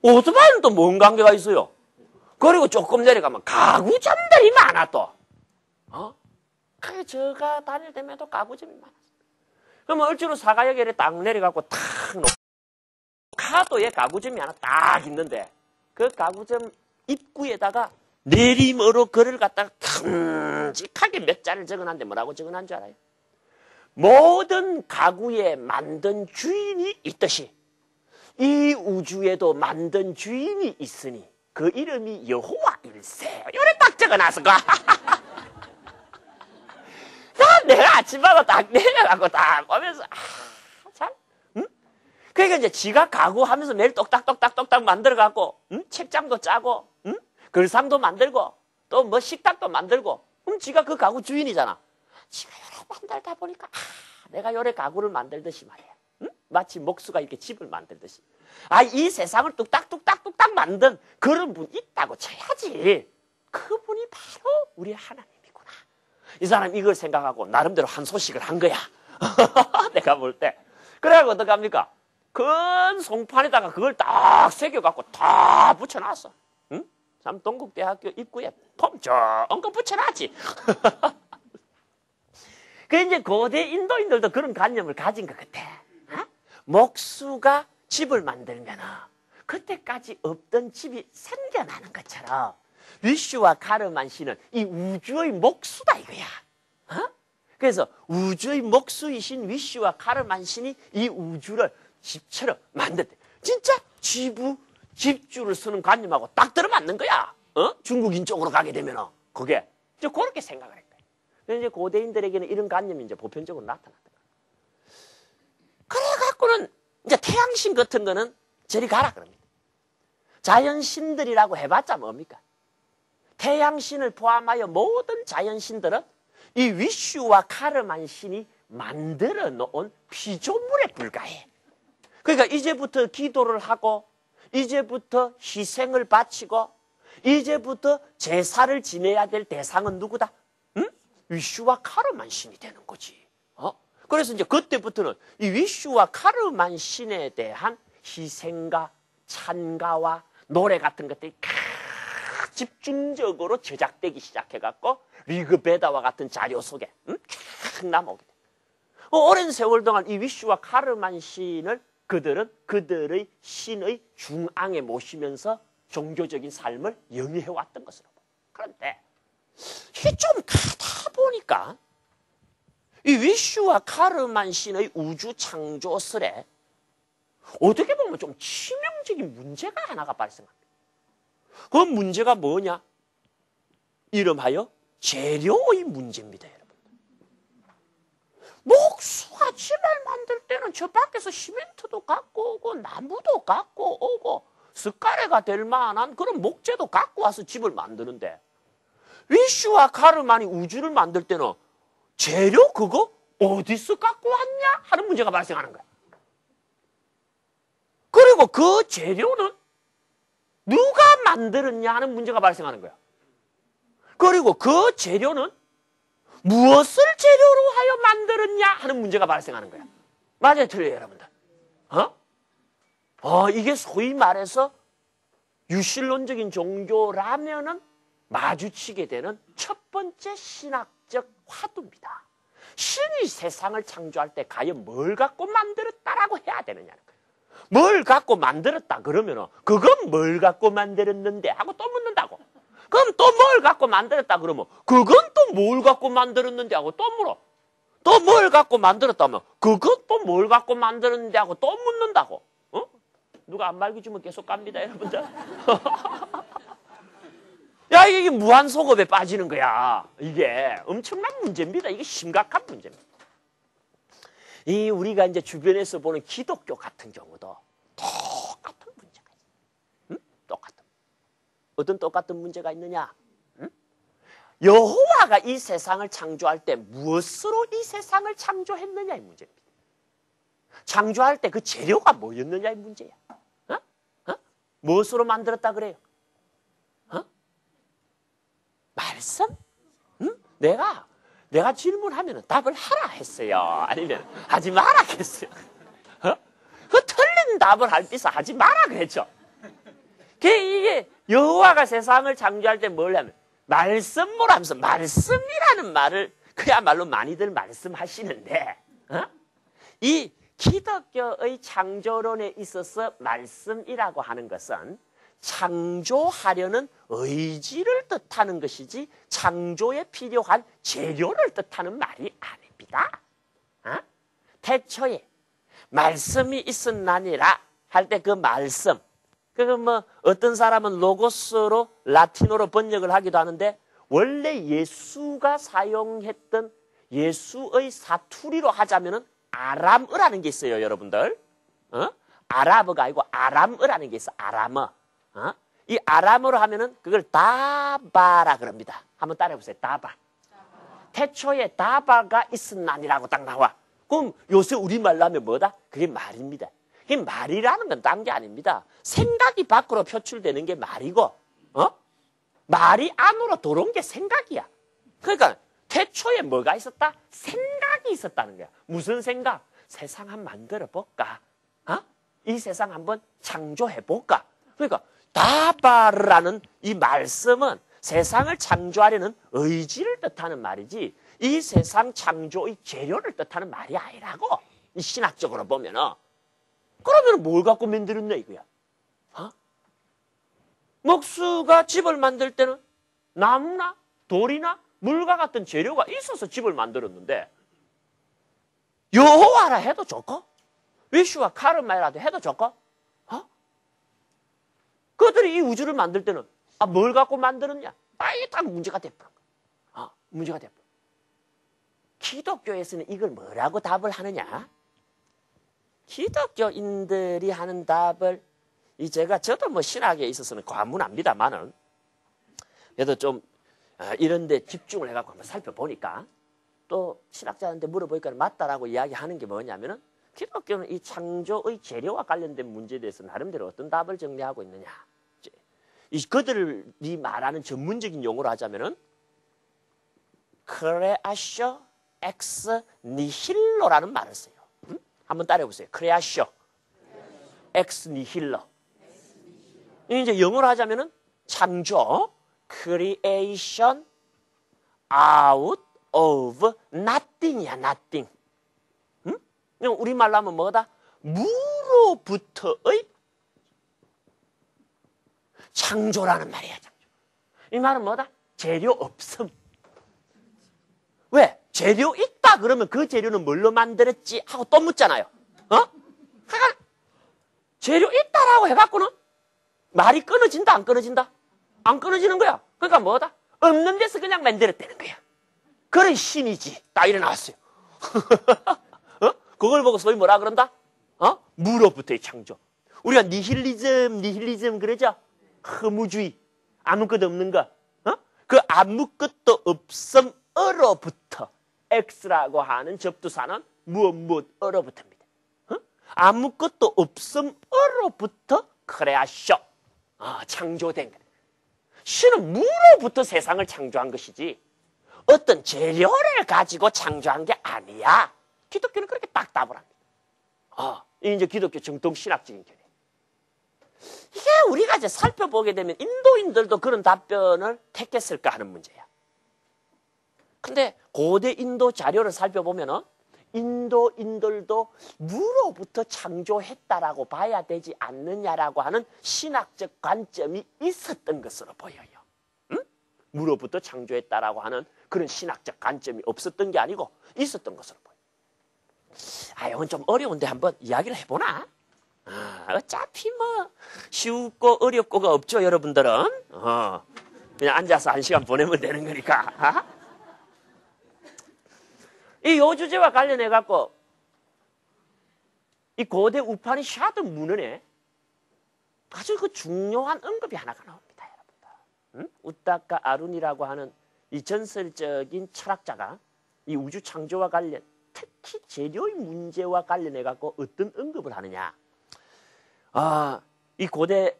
오토바이는 또 뭔 관계가 있어요? 그리고 조금 내려가면 가구점들이 많아 또. 그게 제가 다닐 때에도 가구점이 많았어. 그러면 을지로 사가역에 딱 내려가고 탁 카도에 가구점이 하나 딱 있는데 그 가구점 입구에다가 내림으로 글을 갖다가 큼직하게 몇 자를 적어놨는데 뭐라고 적어놨는 줄 알아요? 모든 가구에 만든 주인이 있듯이 이 우주에도 만든 주인이 있으니 그 이름이 여호와일세. 이래 딱 적어놨어. 내가 아침마다 딱 내려가고 딱 오면서 참, 응? 그러니까 이제 지가 가구 하면서 매일 똑딱똑딱똑딱 만들어갖고 책장도 짜고 글상도 만들고 또 뭐 식탁도 만들고 그럼 지가 그 가구 주인이잖아. 지가 여러 만들다 보니까 내가 요래 가구를 만들듯이 말이야. 마치 목수가 이렇게 집을 만들듯이. 이 세상을 뚝딱뚝딱뚝딱 만든 그런 분 있다고 쳐야지. 그분이 바로 우리 하나님이구나. 이 사람 이걸 생각하고 나름대로 한 소식을 한 거야. 내가 볼 때. 그래가지고 어떡합니까? 큰 송판에다가 그걸 딱 새겨갖고 다 붙여놨어. 응? 참 동국대학교 입구에 펌쩍 붙여놨지. 그 이제 고대 인도인들도 그런 관념을 가진 것 같아. 어? 목수가 집을 만들면 그때까지 없던 집이 생겨나는 것처럼 위슈와 가르만시는 이 우주의 목수다 이거야. 어? 그래서 우주의 목수이신 위슈와 가르만신이 이 우주를 집처럼 만들대. 진짜 집주를 쓰는 관념하고 딱 들어맞는 거야. 중국인 쪽으로 가게 되면 그게 이제 그렇게 생각을 했다. 그래서 이제 고대인들에게는 이런 관념이 이제 보편적으로 나타났다. 그래갖고는 이제 태양신 같은 거는 저리 가라 그럽니다. 자연신들이라고 해봤자 뭡니까? 태양신을 포함하여 모든 자연신들은 이 위슈와 카르만신이 만들어 놓은 피조물에 불과해. 그러니까 이제부터 기도를 하고 이제부터 희생을 바치고 이제부터 제사를 지내야 될 대상은 누구다? 응? 위슈와 카르만신이 되는 거지. 그래서 이제 그때부터는 이 위슈와 카르만신에 대한 희생과 찬가와 노래 같은 것들이 집중적으로 제작되기 시작해갖고 리그베다와 같은 자료 속에 쫙 남아오게 돼. 오랜 세월 동안 이 위슈와 카르만신을 그들은 그들의 신의 중앙에 모시면서 종교적인 삶을 영위해왔던 것으로. 그런데 이게 좀 가다 보니까 이 위슈와 카르만신의 우주 창조설에 어떻게 보면 좀 치명적인 문제가 하나가 발생합니다. 그 문제가 뭐냐? 이름하여 재료의 문제입니다, 여러분. 목수가 집을 만들 때는 저 밖에서 시멘트도 갖고 오고 나무도 갖고 오고 숟가래가 될 만한 그런 목재도 갖고 와서 집을 만드는데 위슈와 카르만이 우주를 만들 때는 재료 그거 어디서 갖고 왔냐 하는 문제가 발생하는 거야. 그리고 그 재료는 누가 만들었냐 하는 문제가 발생하는 거야. 그리고 그 재료는 무엇을 재료로 하여 만들었냐 하는 문제가 발생하는 거야. 맞아요, 틀려요, 여러분들? 이게 소위 말해서 유실론적인 종교라면은 마주치게 되는 첫 번째 신학적 화두입니다. 신이 세상을 창조할 때 과연 뭘 갖고 만들었다라고 해야 되느냐는 거예요. 뭘 갖고 만들었다 그러면은 그건 뭘 갖고 만들었는데 하고 또 묻는다고. 그럼 또 뭘 갖고 만들었다 그러면 그건 또 뭘 갖고 만들었는데 하고 또 물어. 또 뭘 갖고 만들었다면 그건 또 뭘 갖고 만들었는데 하고 또 묻는다고. 누가 안 말기주면 계속 갑니다, 여러분들. 야, 이게 무한속업에 빠지는 거야. 이게 엄청난 문제입니다. 이게 심각한 문제입니다. 우리가 이제 주변에서 보는 기독교 같은 경우도 똑같은 문제가 있어요. 똑같은. 어떤 똑같은 문제가 있느냐? 여호와가 이 세상을 창조할 때 무엇으로 이 세상을 창조했느냐의 문제입니다. 창조할 때 그 재료가 뭐였느냐의 문제야. 무엇으로 만들었다 그래요? 말씀? 내가 질문하면 답을 하라 했어요. 아니면 하지 마라 했어요. 그 틀린 답을 할 때서 하지 마라 그랬죠. 이게 여호와가 세상을 창조할 때 뭘 하면 말씀으로 하면서 말씀이라는 말을 그야말로 많이들 말씀하시는데 이 기독교의 창조론에 있어서 말씀이라고 하는 것은 창조하려는 의지를 뜻하는 것이지 창조에 필요한 재료를 뜻하는 말이 아닙니다. 태초에 말씀이 있었나니라 할 때 그 말씀, 그거 어떤 사람은 로고스로 라틴어로 번역을 하기도 하는데 원래 예수가 사용했던 예수의 사투리로 하자면은 아람어라는 게 있어요, 여러분들. 아랍어가 아니고 아람어라는 게 있어, 아람어. 이 아람어로 하면은 그걸 다바라 그럽니다. 한번 따라해보세요. 다바. 태초에 다바가 있었나니라고 딱 나와. 그럼 요새 우리말로 하면 뭐다? 그게 말입니다. 그게 말이라는 건 딴 게 아닙니다. 생각이 밖으로 표출되는 게 말이고, 말이 안으로 들어온 게 생각이야. 그러니까 태초에 뭐가 있었다? 생각이 있었다는 거야. 무슨 생각? 세상 한번 만들어 볼까? 이 세상 한번 창조해 볼까? 그러니까 다바르라는 이 말씀은 세상을 창조하려는 의지를 뜻하는 말이지, 이 세상 창조의 재료를 뜻하는 말이 아니라고. 이 신학적으로 보면은. 그러면 뭘 갖고 만들었냐 이거야. 목수가 집을 만들 때는 나무나 돌이나 물과 같은 재료가 있어서 집을 만들었는데, 여호와라 해도 좋고 위슈와 카르마이라도 해도 좋고, 그들이 이 우주를 만들 때는 뭘 갖고 만들었냐? 이게 딱 문제가 돼버린 거야. 문제가 돼버린 거야. 기독교에서는 이걸 뭐라고 답을 하느냐? 기독교인들이 하는 답을, 저도 뭐 신학에 있어서는 과문합니다만은, 그래도 좀 이런데 집중을 해갖고 한번 살펴보니까, 또 신학자한테 물어보니까 맞다라고 이야기하는 게 뭐냐면은, 기독교는 이 창조의 재료와 관련된 문제에 대해서 나름대로 어떤 답을 정리하고 있느냐. 그들이 말하는 전문적인 용어로 하자면은 크레아쇼 엑스 니힐로라는 말을 써요. 한번 따라해보세요. 크레아쇼 엑스 니힐로. 이제 영어로 하자면은 창조, creation out of nothing이야, nothing. 우리말로 하면 뭐다? 무로부터의 창조라는 말이야, 창조. 이 말은 뭐다? 재료 없음. 왜? 재료 있다 그러면 그 재료는 뭘로 만들었지? 하고 또 묻잖아요. 그러니까 재료 있다라고 해갖고는 말이 끊어진다, 안 끊어진다? 안 끊어지는 거야. 그러니까 뭐다? 없는 데서 그냥 만들었다는 거야. 그래 신이지. 딱 이래 나왔어요. 그걸 보고 소위 뭐라 그런다? 무로부터의 창조. 우리가 니힐리즘 그러죠? 허무주의. 아무것도 없는 거. 그 아무것도 없음으로부터 X라고 하는 접두사는 무엇으로부터입니다. 아무것도 없음으로부터 크레아쇼. 창조된 거예요. 신은 무로부터 세상을 창조한 것이지 어떤 재료를 가지고 창조한 게 아니야. 기독교는 그렇게 딱 답을 합니다. 이제 기독교 정통 신학적인 견해. 이게 우리가 이제 살펴보게 되면 인도인들도 그런 답변을 택했을까 하는 문제야. 근데 고대 인도 자료를 살펴보면은 인도인들도 무로부터 창조했다라고 봐야 되지 않느냐라고 하는 신학적 관점이 있었던 것으로 보여요. 무로부터 창조했다라고 하는 그런 신학적 관점이 없었던 게 아니고 있었던 것으로 보여요. 이건 좀 어려운데 한번 이야기를 해보나? 어차피 뭐 쉽고 어렵고가 없죠, 여러분들은. 그냥 앉아서 1시간 보내면 되는 거니까. 이 요주제와 관련해 갖고 이 고대 우파니샤드 문헌에 아주 그 중요한 언급이 하나가 나옵니다, 여러분들. 우타카 아룬이라고 하는 이 전설적인 철학자가 이 우주 창조와 관련, 특히 재료의 문제와 관련해 갖고 어떤 언급을 하느냐? 이 고대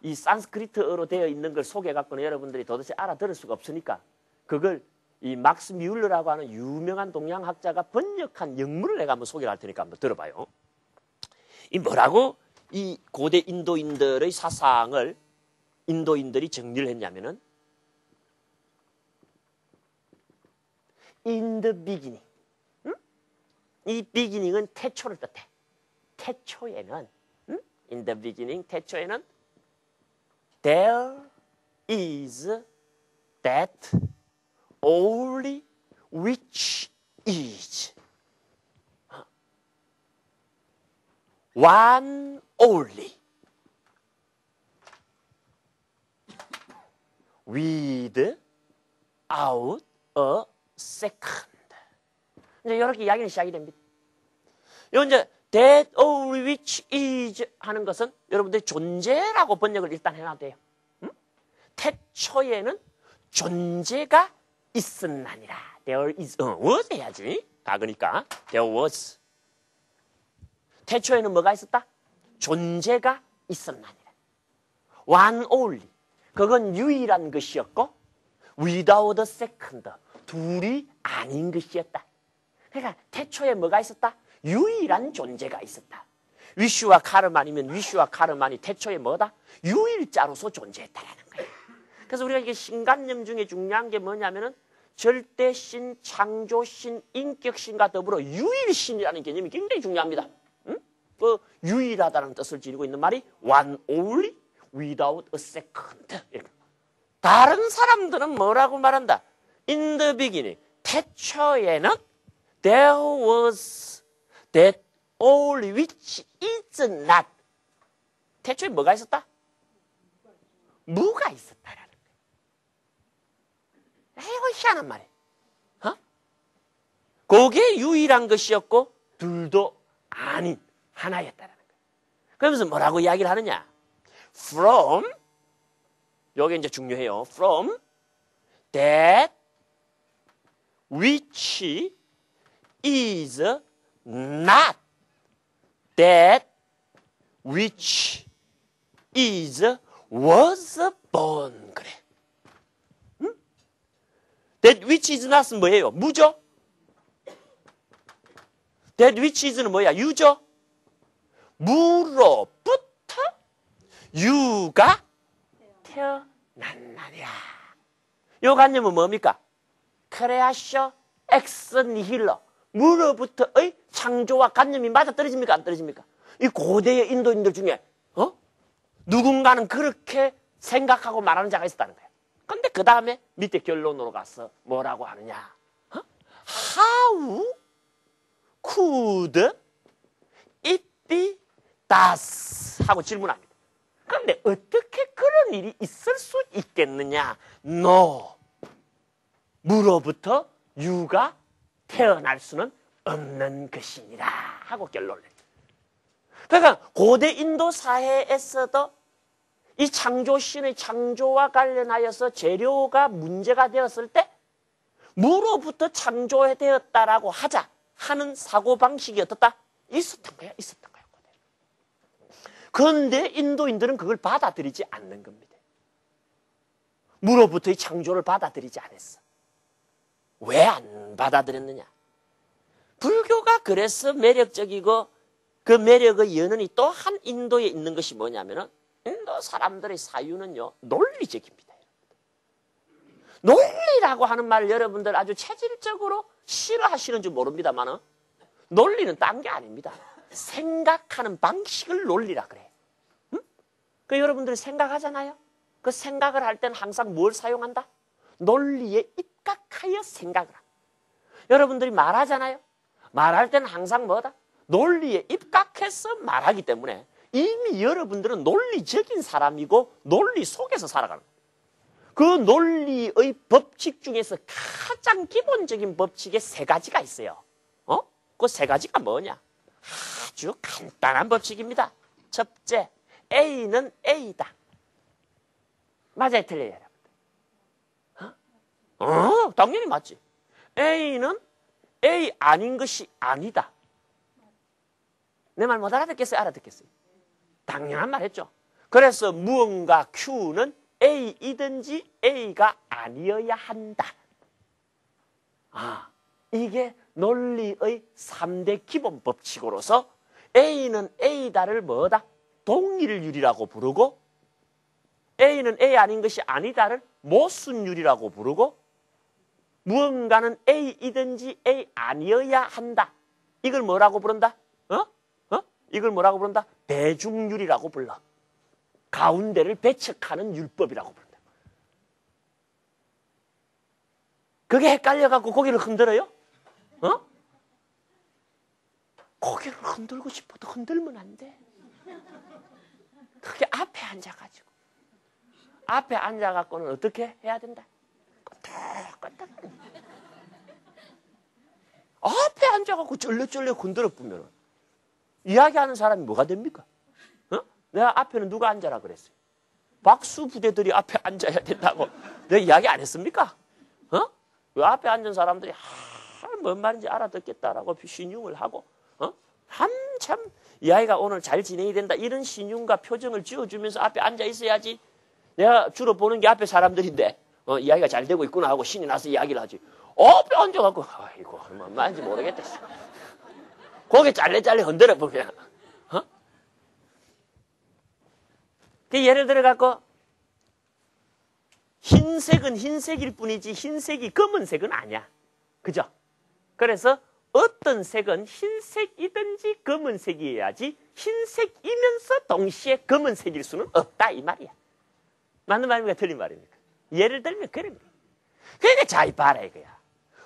이 산스크리트어로 되어 있는 걸 소개해 갖고는 여러분들이 도대체 알아들을 수가 없으니까 그걸 이 막스 뮬러라고 하는 유명한 동양학자가 번역한 영문을 내가 한번 소개를 할 테니까 한번 들어봐요. 이 뭐라고 이 고대 인도인들의 사상을 인도인들이 정리를 했냐면은 in the beginning. 이 beginning은 태초를 뜻해. 태초에는 in the beginning 태초에는 there is that only which is one only without a second. 이제 이렇게 이야기는 시작이 됩니다. 이제 that only which is 하는 것은 여러분들이 존재라고 번역을 일단 해놔도 돼요. 태초에는 존재가 있었나니라. There is, was 해야지. 과거니까. There was. 태초에는 뭐가 있었다? 존재가 있었나니라. One only. 그건 유일한 것이었고 without a second. 둘이 아닌 것이었다. 그러니까 태초에 뭐가 있었다? 유일한 존재가 있었다. 위슈와 카르만이면 위슈와 카르만이 태초에 뭐다? 유일자로서 존재했다라는 거예요. 그래서 우리가 이게 신관념 중에 중요한 게 뭐냐면은 절대신, 창조신, 인격신과 더불어 유일신이라는 개념이 굉장히 중요합니다. 응? 그 유일하다는 뜻을 지니고 있는 말이 one only without a second. 다른 사람들은 뭐라고 말한다? In the beginning. 태초에는 there was that only which is not. 태초에 뭐가 있었다? 무가 있었다라는 거예요. 이거 희한한 말이에요. 그게 유일한 것이었고 둘도 아닌 하나였다라는 거예요. 그러면서 뭐라고 이야기를 하느냐? From, 여기 이제 중요해요. From that which is not that which is was born. 그래. 응? That which is not은 뭐예요? 무죠? That which is는 뭐야? 유죠? 무로부터 유가 태어났나냐. 이 관념은 뭡니까? 크레아쇼 엑스 니힐러. 무로부터의 창조와 관념이 맞아떨어집니까? 안 떨어집니까? 이 고대의 인도인들 중에 누군가는 그렇게 생각하고 말하는 자가 있었다는 거예요. 그런데 그 다음에 밑에 결론으로 가서 뭐라고 하느냐? How could it be thus? 하고 질문합니다. 그런데 어떻게 그런 일이 있을 수 있겠느냐? No. 무로부터 유가 태어날 수는 없는 것이니라 하고 결론을 냈죠. 그러니까 고대 인도 사회에서도 이 창조신의 창조와 관련하여서 재료가 문제가 되었을 때 무로부터 창조되었다라고 하자 하는 사고방식이 어떻다? 있었던 거야. 있었던 거야. 그런데 인도인들은 그걸 받아들이지 않는 겁니다. 무로부터의 창조를 받아들이지 않았어. 왜 안 받아들였느냐? 불교가 그래서 매력적이고 그 매력의 연원이 또 한 인도에 있는 것이 뭐냐면은 인도 사람들의 사유는요, 논리적입니다. 논리라고 하는 말을 여러분들 아주 체질적으로 싫어하시는 줄 모릅니다만은 논리는 딴 게 아닙니다. 생각하는 방식을 논리라 그래. 응? 그 여러분들이 생각하잖아요. 그 생각을 할 때는 항상 뭘 사용한다? 논리에 입각하여 생각을 한다. 여러분들이 말하잖아요. 말할 때는 항상 뭐다? 논리에 입각해서 말하기 때문에 이미 여러분들은 논리적인 사람이고 논리 속에서 살아가는 거예요. 그 논리의 법칙 중에서 가장 기본적인 법칙에 세 가지가 있어요. 그 세 가지가 뭐냐? 아주 간단한 법칙입니다. 첫째, A는 A다. 맞아요, 틀려요, 여러분들? 당연히 맞지. A는 A 아닌 것이 아니다. 내 말 못 알아듣겠어요? 알아듣겠어요? 당연한 말 했죠. 그래서 무언가 Q는 A이든지 A가 아니어야 한다. 이게 논리의 3대 기본 법칙으로서 A는 A다를 뭐다? 동일율이라고 부르고 A는 A 아닌 것이 아니다를 모순율이라고 부르고 무언가는 A이든지 A 아니어야 한다. 이걸 뭐라고 부른다? 이걸 뭐라고 부른다? 배중율이라고 불러. 가운데를 배척하는 율법이라고 부른다. 그게 헷갈려갖고 고개를 흔들어요? 고개를 흔들고 싶어도 흔들면 안 돼. 그게 앞에 앉아가지고. 앞에 앉아갖고는 어떻게 해야 된다? 끄덕끄덕. 앞에 앉아갖고 쩔레쩔레 흔들어 보면 이야기하는 사람이 뭐가 됩니까? 내가 앞에는 누가 앉아라 그랬어요? 박수 부대들이 앞에 앉아야 된다고 내가 이야기 안 했습니까? 그 앞에 앉은 사람들이 뭔 말인지 알아듣겠다라고 신용을 하고, 한참 이 아이가 오늘 잘 진행이 된다 이런 신용과 표정을 지어주면서 앞에 앉아 있어야지. 내가 주로 보는 게 앞에 사람들인데 이 아이가 잘 되고 있구나 하고 신이 나서 이야기를 하지. 앞에 앉아갖고 아이고 뭔 말인지 모르겠다. 고개 짤레짤레 흔들어 보면. 그 예를 들어 갖고 흰색은 흰색일 뿐이지 흰색이 검은색은 아니야. 그죠? 그래서 어떤 색은 흰색이든지 검은색이어야지 흰색이면서 동시에 검은색일 수는 없다 이 말이야. 맞는 말입니까? 틀린 말입니까? 예를 들면 그런 거야. 그러니까 잘 봐라 이거야.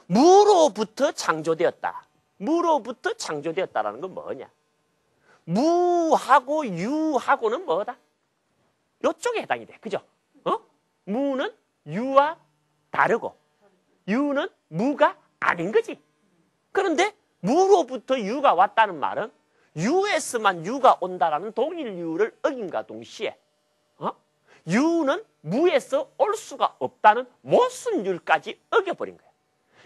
무로부터 창조되었다. 무로부터 창조되었다라는 건 뭐냐? 무하고 유하고는 뭐다? 요쪽에 해당이 돼. 그죠? 무는 유와 다르고 유는 무가 아닌 거지. 그런데 무로부터 유가 왔다는 말은 유에서만 유가 온다라는 동일 유를 어긴과 동시에 유는 무에서 올 수가 없다는 모순율까지 어겨버린 거예요.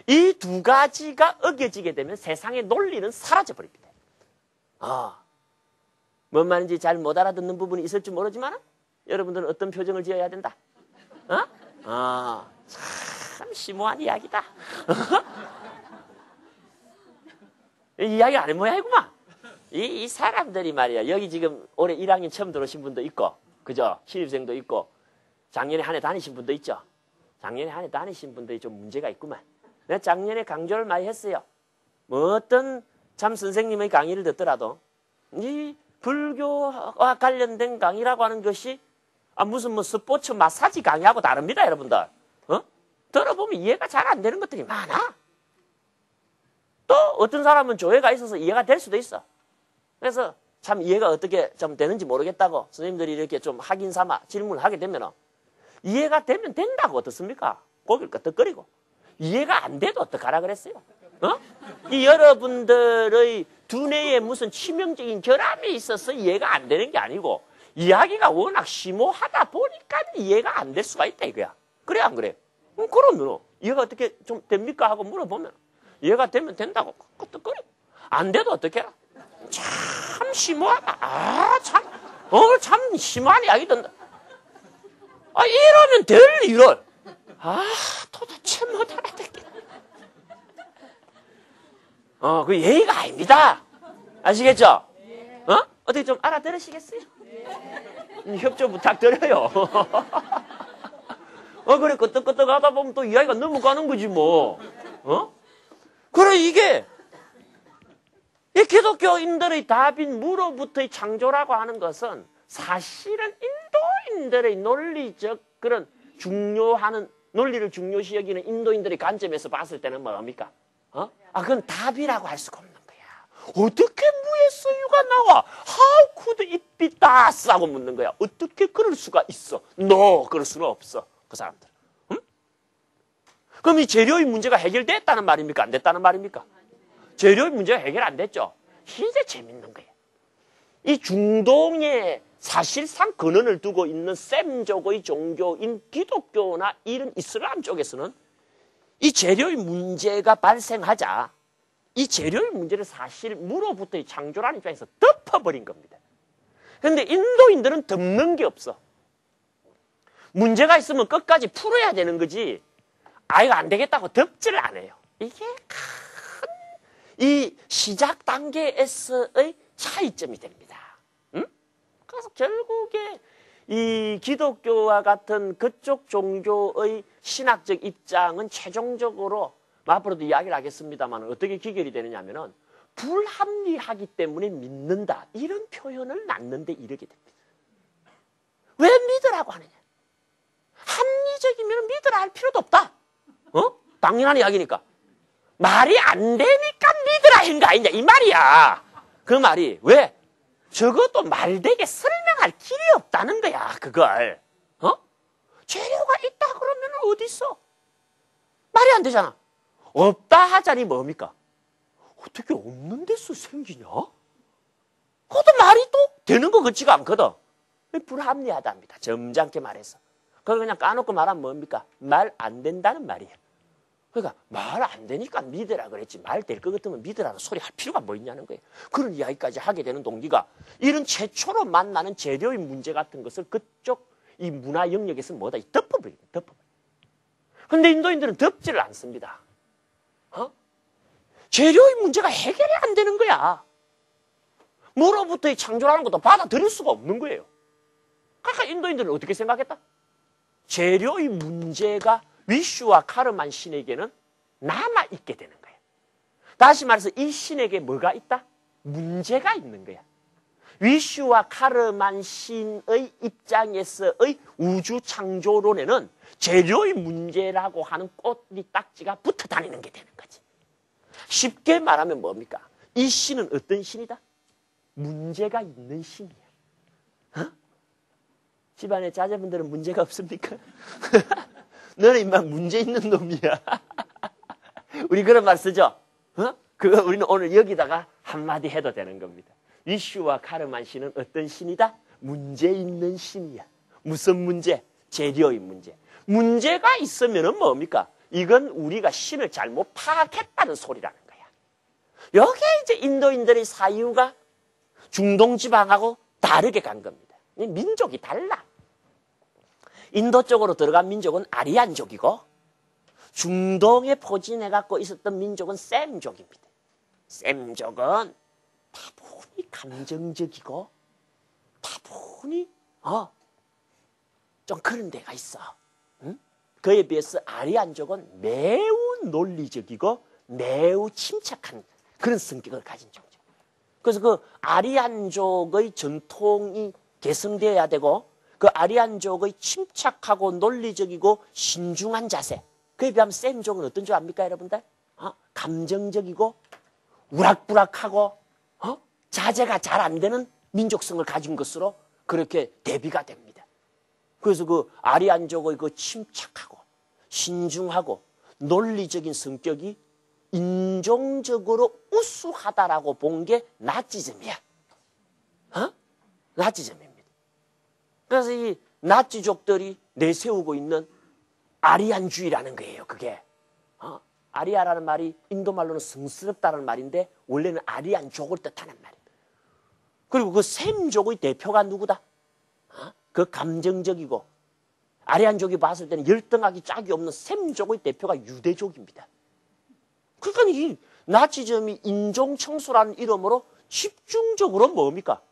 이 두 가지가 어겨지게 되면 세상의 논리는 사라져버립니다. 뭔 말인지 잘 못 알아듣는 부분이 있을지 모르지만 여러분들은 어떤 표정을 지어야 된다? 참 심오한 이야기다. 이 이야기 안 해 모양이구만. 이 사람들이 말이야. 여기 지금 올해 1학년 처음 들어오신 분도 있고, 그죠? 신입생도 있고, 작년에 한 해 다니신 분도 있죠. 작년에 한 해 다니신 분들이 좀 문제가 있구만. 내가 작년에 강조를 많이 했어요. 뭐 어떤 참 선생님의 강의를 듣더라도 이 불교와 관련된 강의라고 하는 것이 무슨 뭐 스포츠 마사지 강의하고 다릅니다, 여러분들. 들어보면 이해가 잘 안 되는 것들이 많아. 또 어떤 사람은 조회가 있어서 이해가 될 수도 있어. 그래서 참 이해가 어떻게 좀 되는지 모르겠다고 선생님들이 이렇게 좀 확인 삼아 질문을 하게 되면 이해가 되면 된다고 어떻습니까? 고개를 끄덕거리고. 이해가 안 돼도 어떡하라 그랬어요? 이 여러분들의 두뇌에 무슨 치명적인 결함이 있어서 이해가 안 되는 게 아니고 이야기가 워낙 심오하다 보니까 이해가 안 될 수가 있다 이거야. 그래 안 그래? 그럼 이해가 어떻게 좀 됩니까? 하고 물어보면 이해가 되면 된다고 끄덕거리고 안 돼도 어떻게 해라? 참 심오하다. 오늘 참 심한 이야기 된다. 이러면 될 일을. 도대체 못 알아듣겠네. 그 예의가 아닙니다. 아시겠죠? 어떻게 좀 알아들으시겠어요? 협조 부탁드려요. 그래, 끄떡끄떡 하다 보면 또 이야기가 넘어가는 거지, 뭐. 그래, 이게, 이 기독교인들의 답인 무로부터의 창조라고 하는 것은 사실은 인도인들의 논리적 그런 논리를 중요시 여기는 인도인들의 관점에서 봤을 때는 뭡니까? 그건 답이라고 할 수가 없는 거야. 어떻게 무에서 유가 나와? How could it be thus? 하고 묻는 거야. 어떻게 그럴 수가 있어? No, 그럴 수는 없어. 그 사람들. 그럼 이 재료의 문제가 해결됐다는 말입니까? 안 됐다는 말입니까? 재료의 문제가 해결 안 됐죠? 진짜 재밌는 거예요. 이 중동에 사실상 근원을 두고 있는 셈족의 종교인 기독교나 이런 이슬람 쪽에서는 이 재료의 문제가 발생하자 이 재료의 문제를 사실 무로부터의 창조라는 입장에서 덮어버린 겁니다. 그런데 인도인들은 덮는 게 없어. 문제가 있으면 끝까지 풀어야 되는 거지 이거 안 되겠다고 덮지를 안 해요. 이게 이 시작 단계에서의 차이점이 됩니다. 그래서 결국에 이 기독교와 같은 그쪽 종교의 신학적 입장은 최종적으로 앞으로도 이야기를 하겠습니다만 어떻게 기결이 되느냐 하면은 불합리하기 때문에 믿는다 이런 표현을 낳는데 이르게 됩니다. 왜 믿으라고 하느냐? 합리적이면 믿으라 할 필요도 없다. 당연한 이야기니까. 말이 안 되니까 믿으라 한 거 아니냐 이 말이야. 그 말이 왜? 적어도 말되게 설명할 길이 없다는 거야 그걸. 재료가 있다 그러면 어디 있어? 말이 안 되잖아. 없다 하자니 뭡니까? 어떻게 없는 데서 생기냐? 그것도 말이 또 되는 것 같지가 않거든. 불합리하답니다. 점잖게 말해서. 그걸 그냥 까놓고 말하면 뭡니까? 말 안 된다는 말이에요. 그러니까 말 안 되니까 믿으라 그랬지 말 될 것 같으면 믿으라는 소리 할 필요가 뭐 있냐는 거예요. 그런 이야기까지 하게 되는 동기가 이런 최초로 만나는 재료의 문제 같은 것을 그쪽 이 문화 영역에서 뭐다 덮어버립니다. 덮어버립니다. 그런데 인도인들은 덮지를 않습니다. 재료의 문제가 해결이 안 되는 거야. 뭐로부터의 창조라는 것도 받아들일 수가 없는 거예요. 그러니까 인도인들은 어떻게 생각했다? 재료의 문제가 위슈와 카르만 신에게는 남아있게 되는 거예요. 다시 말해서 이 신에게 뭐가 있다? 문제가 있는 거야. 위슈와 카르만 신의 입장에서의 우주 창조론에는 재료의 문제라고 하는 꼬리 딱지가 붙어 다니는 게 되는 거지. 쉽게 말하면 뭡니까? 이 신은 어떤 신이다? 문제가 있는 신이야. 집안에 자제분들은 문제가 없습니까? 너는 임마 문제 있는 놈이야. 우리 그런 말 쓰죠? 그거 우리는 오늘 여기다가 한마디 해도 되는 겁니다. 위슈와 카르만 신은 어떤 신이다? 문제 있는 신이야. 무슨 문제? 재료의 문제. 문제가 있으면은 뭡니까? 이건 우리가 신을 잘못 파악했다는 소리라는 거야. 여기에 이제 인도인들의 사유가 중동 지방하고 다르게 간 겁니다. 민족이 달라. 인도 쪽으로 들어간 민족은 아리안족이고 중동에 포진해 갖고 있었던 민족은 셈족입니다. 셈족은 다분히 감정적이고 다분히 좀 그런 데가 있어. 응? 그에 비해서 아리안족은 매우 논리적이고 매우 침착한 그런 성격을 가진 종족. 그래서 그 아리안족의 전통이 계승되어야 되고 그 아리안족의 침착하고 논리적이고 신중한 자세. 그에 비하면 셈족은 어떤 줄 압니까, 여러분들? 감정적이고 우락부락하고 자제가 잘 안 되는 민족성을 가진 것으로 그렇게 대비가 됩니다. 그래서 그 아리안족의 그 침착하고 신중하고 논리적인 성격이 인종적으로 우수하다라고 본 게 나치즘이야. 나치즘입니다. 그래서 이 나치족들이 내세우고 있는 아리안주의라는 거예요, 그게. 아리아라는 말이 인도말로는 성스럽다는 말인데 원래는 아리안족을 뜻하는 말입니다. 그리고 그 셈족의 대표가 누구다? 그 감정적이고 아리안족이 봤을 때는 열등하기 짝이 없는 셈족의 대표가 유대족입니다. 그러니까 이 나치즘이 인종청소라는 이름으로 집중적으로 뭡니까?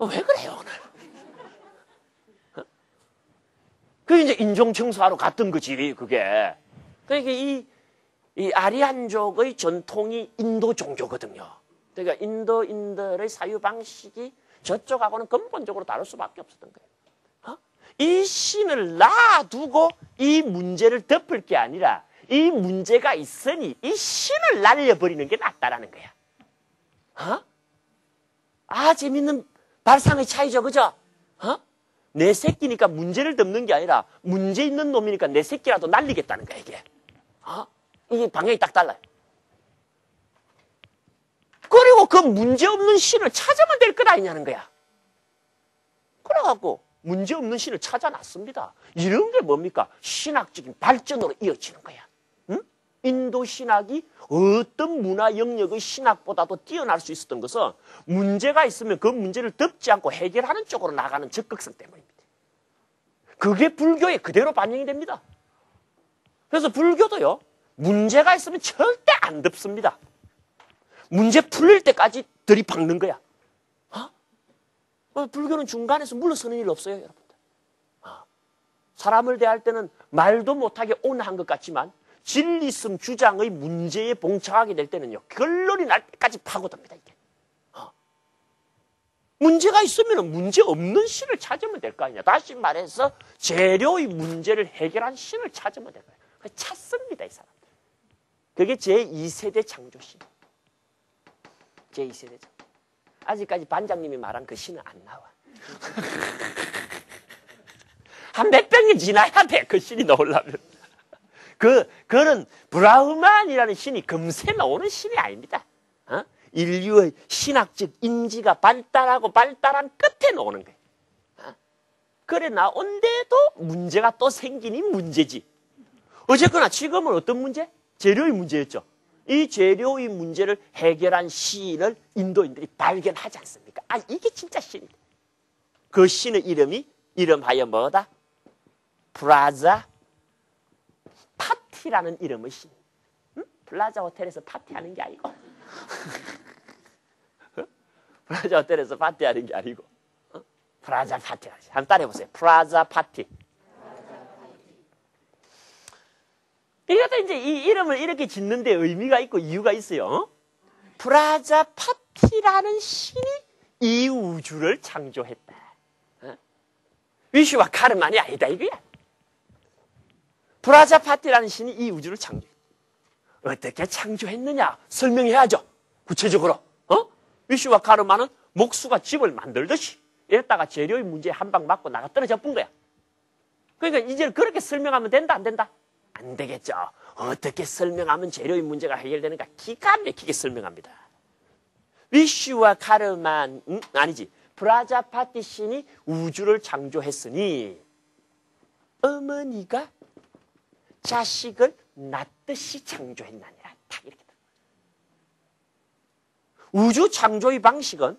왜 그래요, 오늘? 그게 이제 인종청소하러 갔던 거지, 그게. 그러니까 이 아리안족의 전통이 인도 종교거든요. 그러니까 인도인들의 사유 방식이 저쪽하고는 근본적으로 다를 수밖에 없었던 거예요. 이 신을 놔두고 이 문제를 덮을 게 아니라 이 문제가 있으니 이 신을 날려버리는 게 낫다라는 거야. 재밌는 발상의 차이죠, 그죠? 내 새끼니까 문제를 덮는 게 아니라 문제 있는 놈이니까 내 새끼라도 날리겠다는 거야, 이게. 이게 방향이 딱 달라요. 그리고 그 문제 없는 신을 찾으면 될 것 아니냐는 거야. 그래갖고 문제 없는 신을 찾아놨습니다. 이런 게 뭡니까? 신학적인 발전으로 이어지는 거야. 응? 인도 신학이 어떤 문화 영역의 신학보다도 뛰어날 수 있었던 것은 문제가 있으면 그 문제를 덮지 않고 해결하는 쪽으로 나가는 적극성 때문입니다. 그게 불교에 그대로 반영이 됩니다. 그래서 불교도요, 문제가 있으면 절대 안 덮습니다. 문제 풀릴 때까지 들이박는 거야. 불교는 중간에서 물러서는 일 없어요, 여러분들. 사람을 대할 때는 말도 못하게 온화한 것 같지만 진리성 주장의 문제에 봉착하게 될 때는요, 결론이 날 때까지 파고듭니다, 이게. 문제가 있으면 문제 없는 신을 찾으면 될 거 아니냐. 다시 말해서 재료의 문제를 해결한 신을 찾으면 될 거예요. 찾습니다, 이 사람들. 그게 제2세대 창조신. 제2세대 창조. 아직까지 반장님이 말한 그 신은 안 나와. 한 몇백 년 지나야 돼, 그 신이 나오려면. 그는 브라흐만이라는 신이 금세 나오는 신이 아닙니다. 인류의 신학적 인지가 발달하고 발달한 끝에 나오는 거예요. 그래 나온데도 문제가 또 생기니 문제지. 어쨌거나 지금은 어떤 문제? 재료의 문제였죠. 이 재료의 문제를 해결한 신을 인도인들이 발견하지 않습니까? 아, 이게 진짜 신이다. 그 신의 이름하여 뭐다? 프라자 파티라는 이름의 신. 응? 플라자 호텔에서 파티하는 게 아니고 프라자 호텔에서 파티하는 게 아니고 프라자 파티. 한번 따라해보세요. 프라자 파티. 이것도 이제 이 이름을 이렇게 짓는데 의미가 있고 이유가 있어요. 프라자 파티라는 신이 이 우주를 창조했다. 위슈와 카르만이 아니다 이거야. 프라자 파티라는 신이 이 우주를 창조했다. 어떻게 창조했느냐 설명해야죠. 구체적으로. 위슈와 카르만은 목수가 집을 만들듯이 이랬다가 재료의 문제에 한 방 맞고 나가 떨어져 본 거야. 그러니까 이제 그렇게 설명하면 된다 안 된다? 안 되겠죠. 어떻게 설명하면 재료의 문제가 해결되는가 기가 막히게 설명합니다. 위슈와 카르만 아니지 프라자 파티 신이 우주를 창조했으니 어머니가 자식을 낳듯이 창조했나니라. 딱 이렇게. 우주 창조의 방식은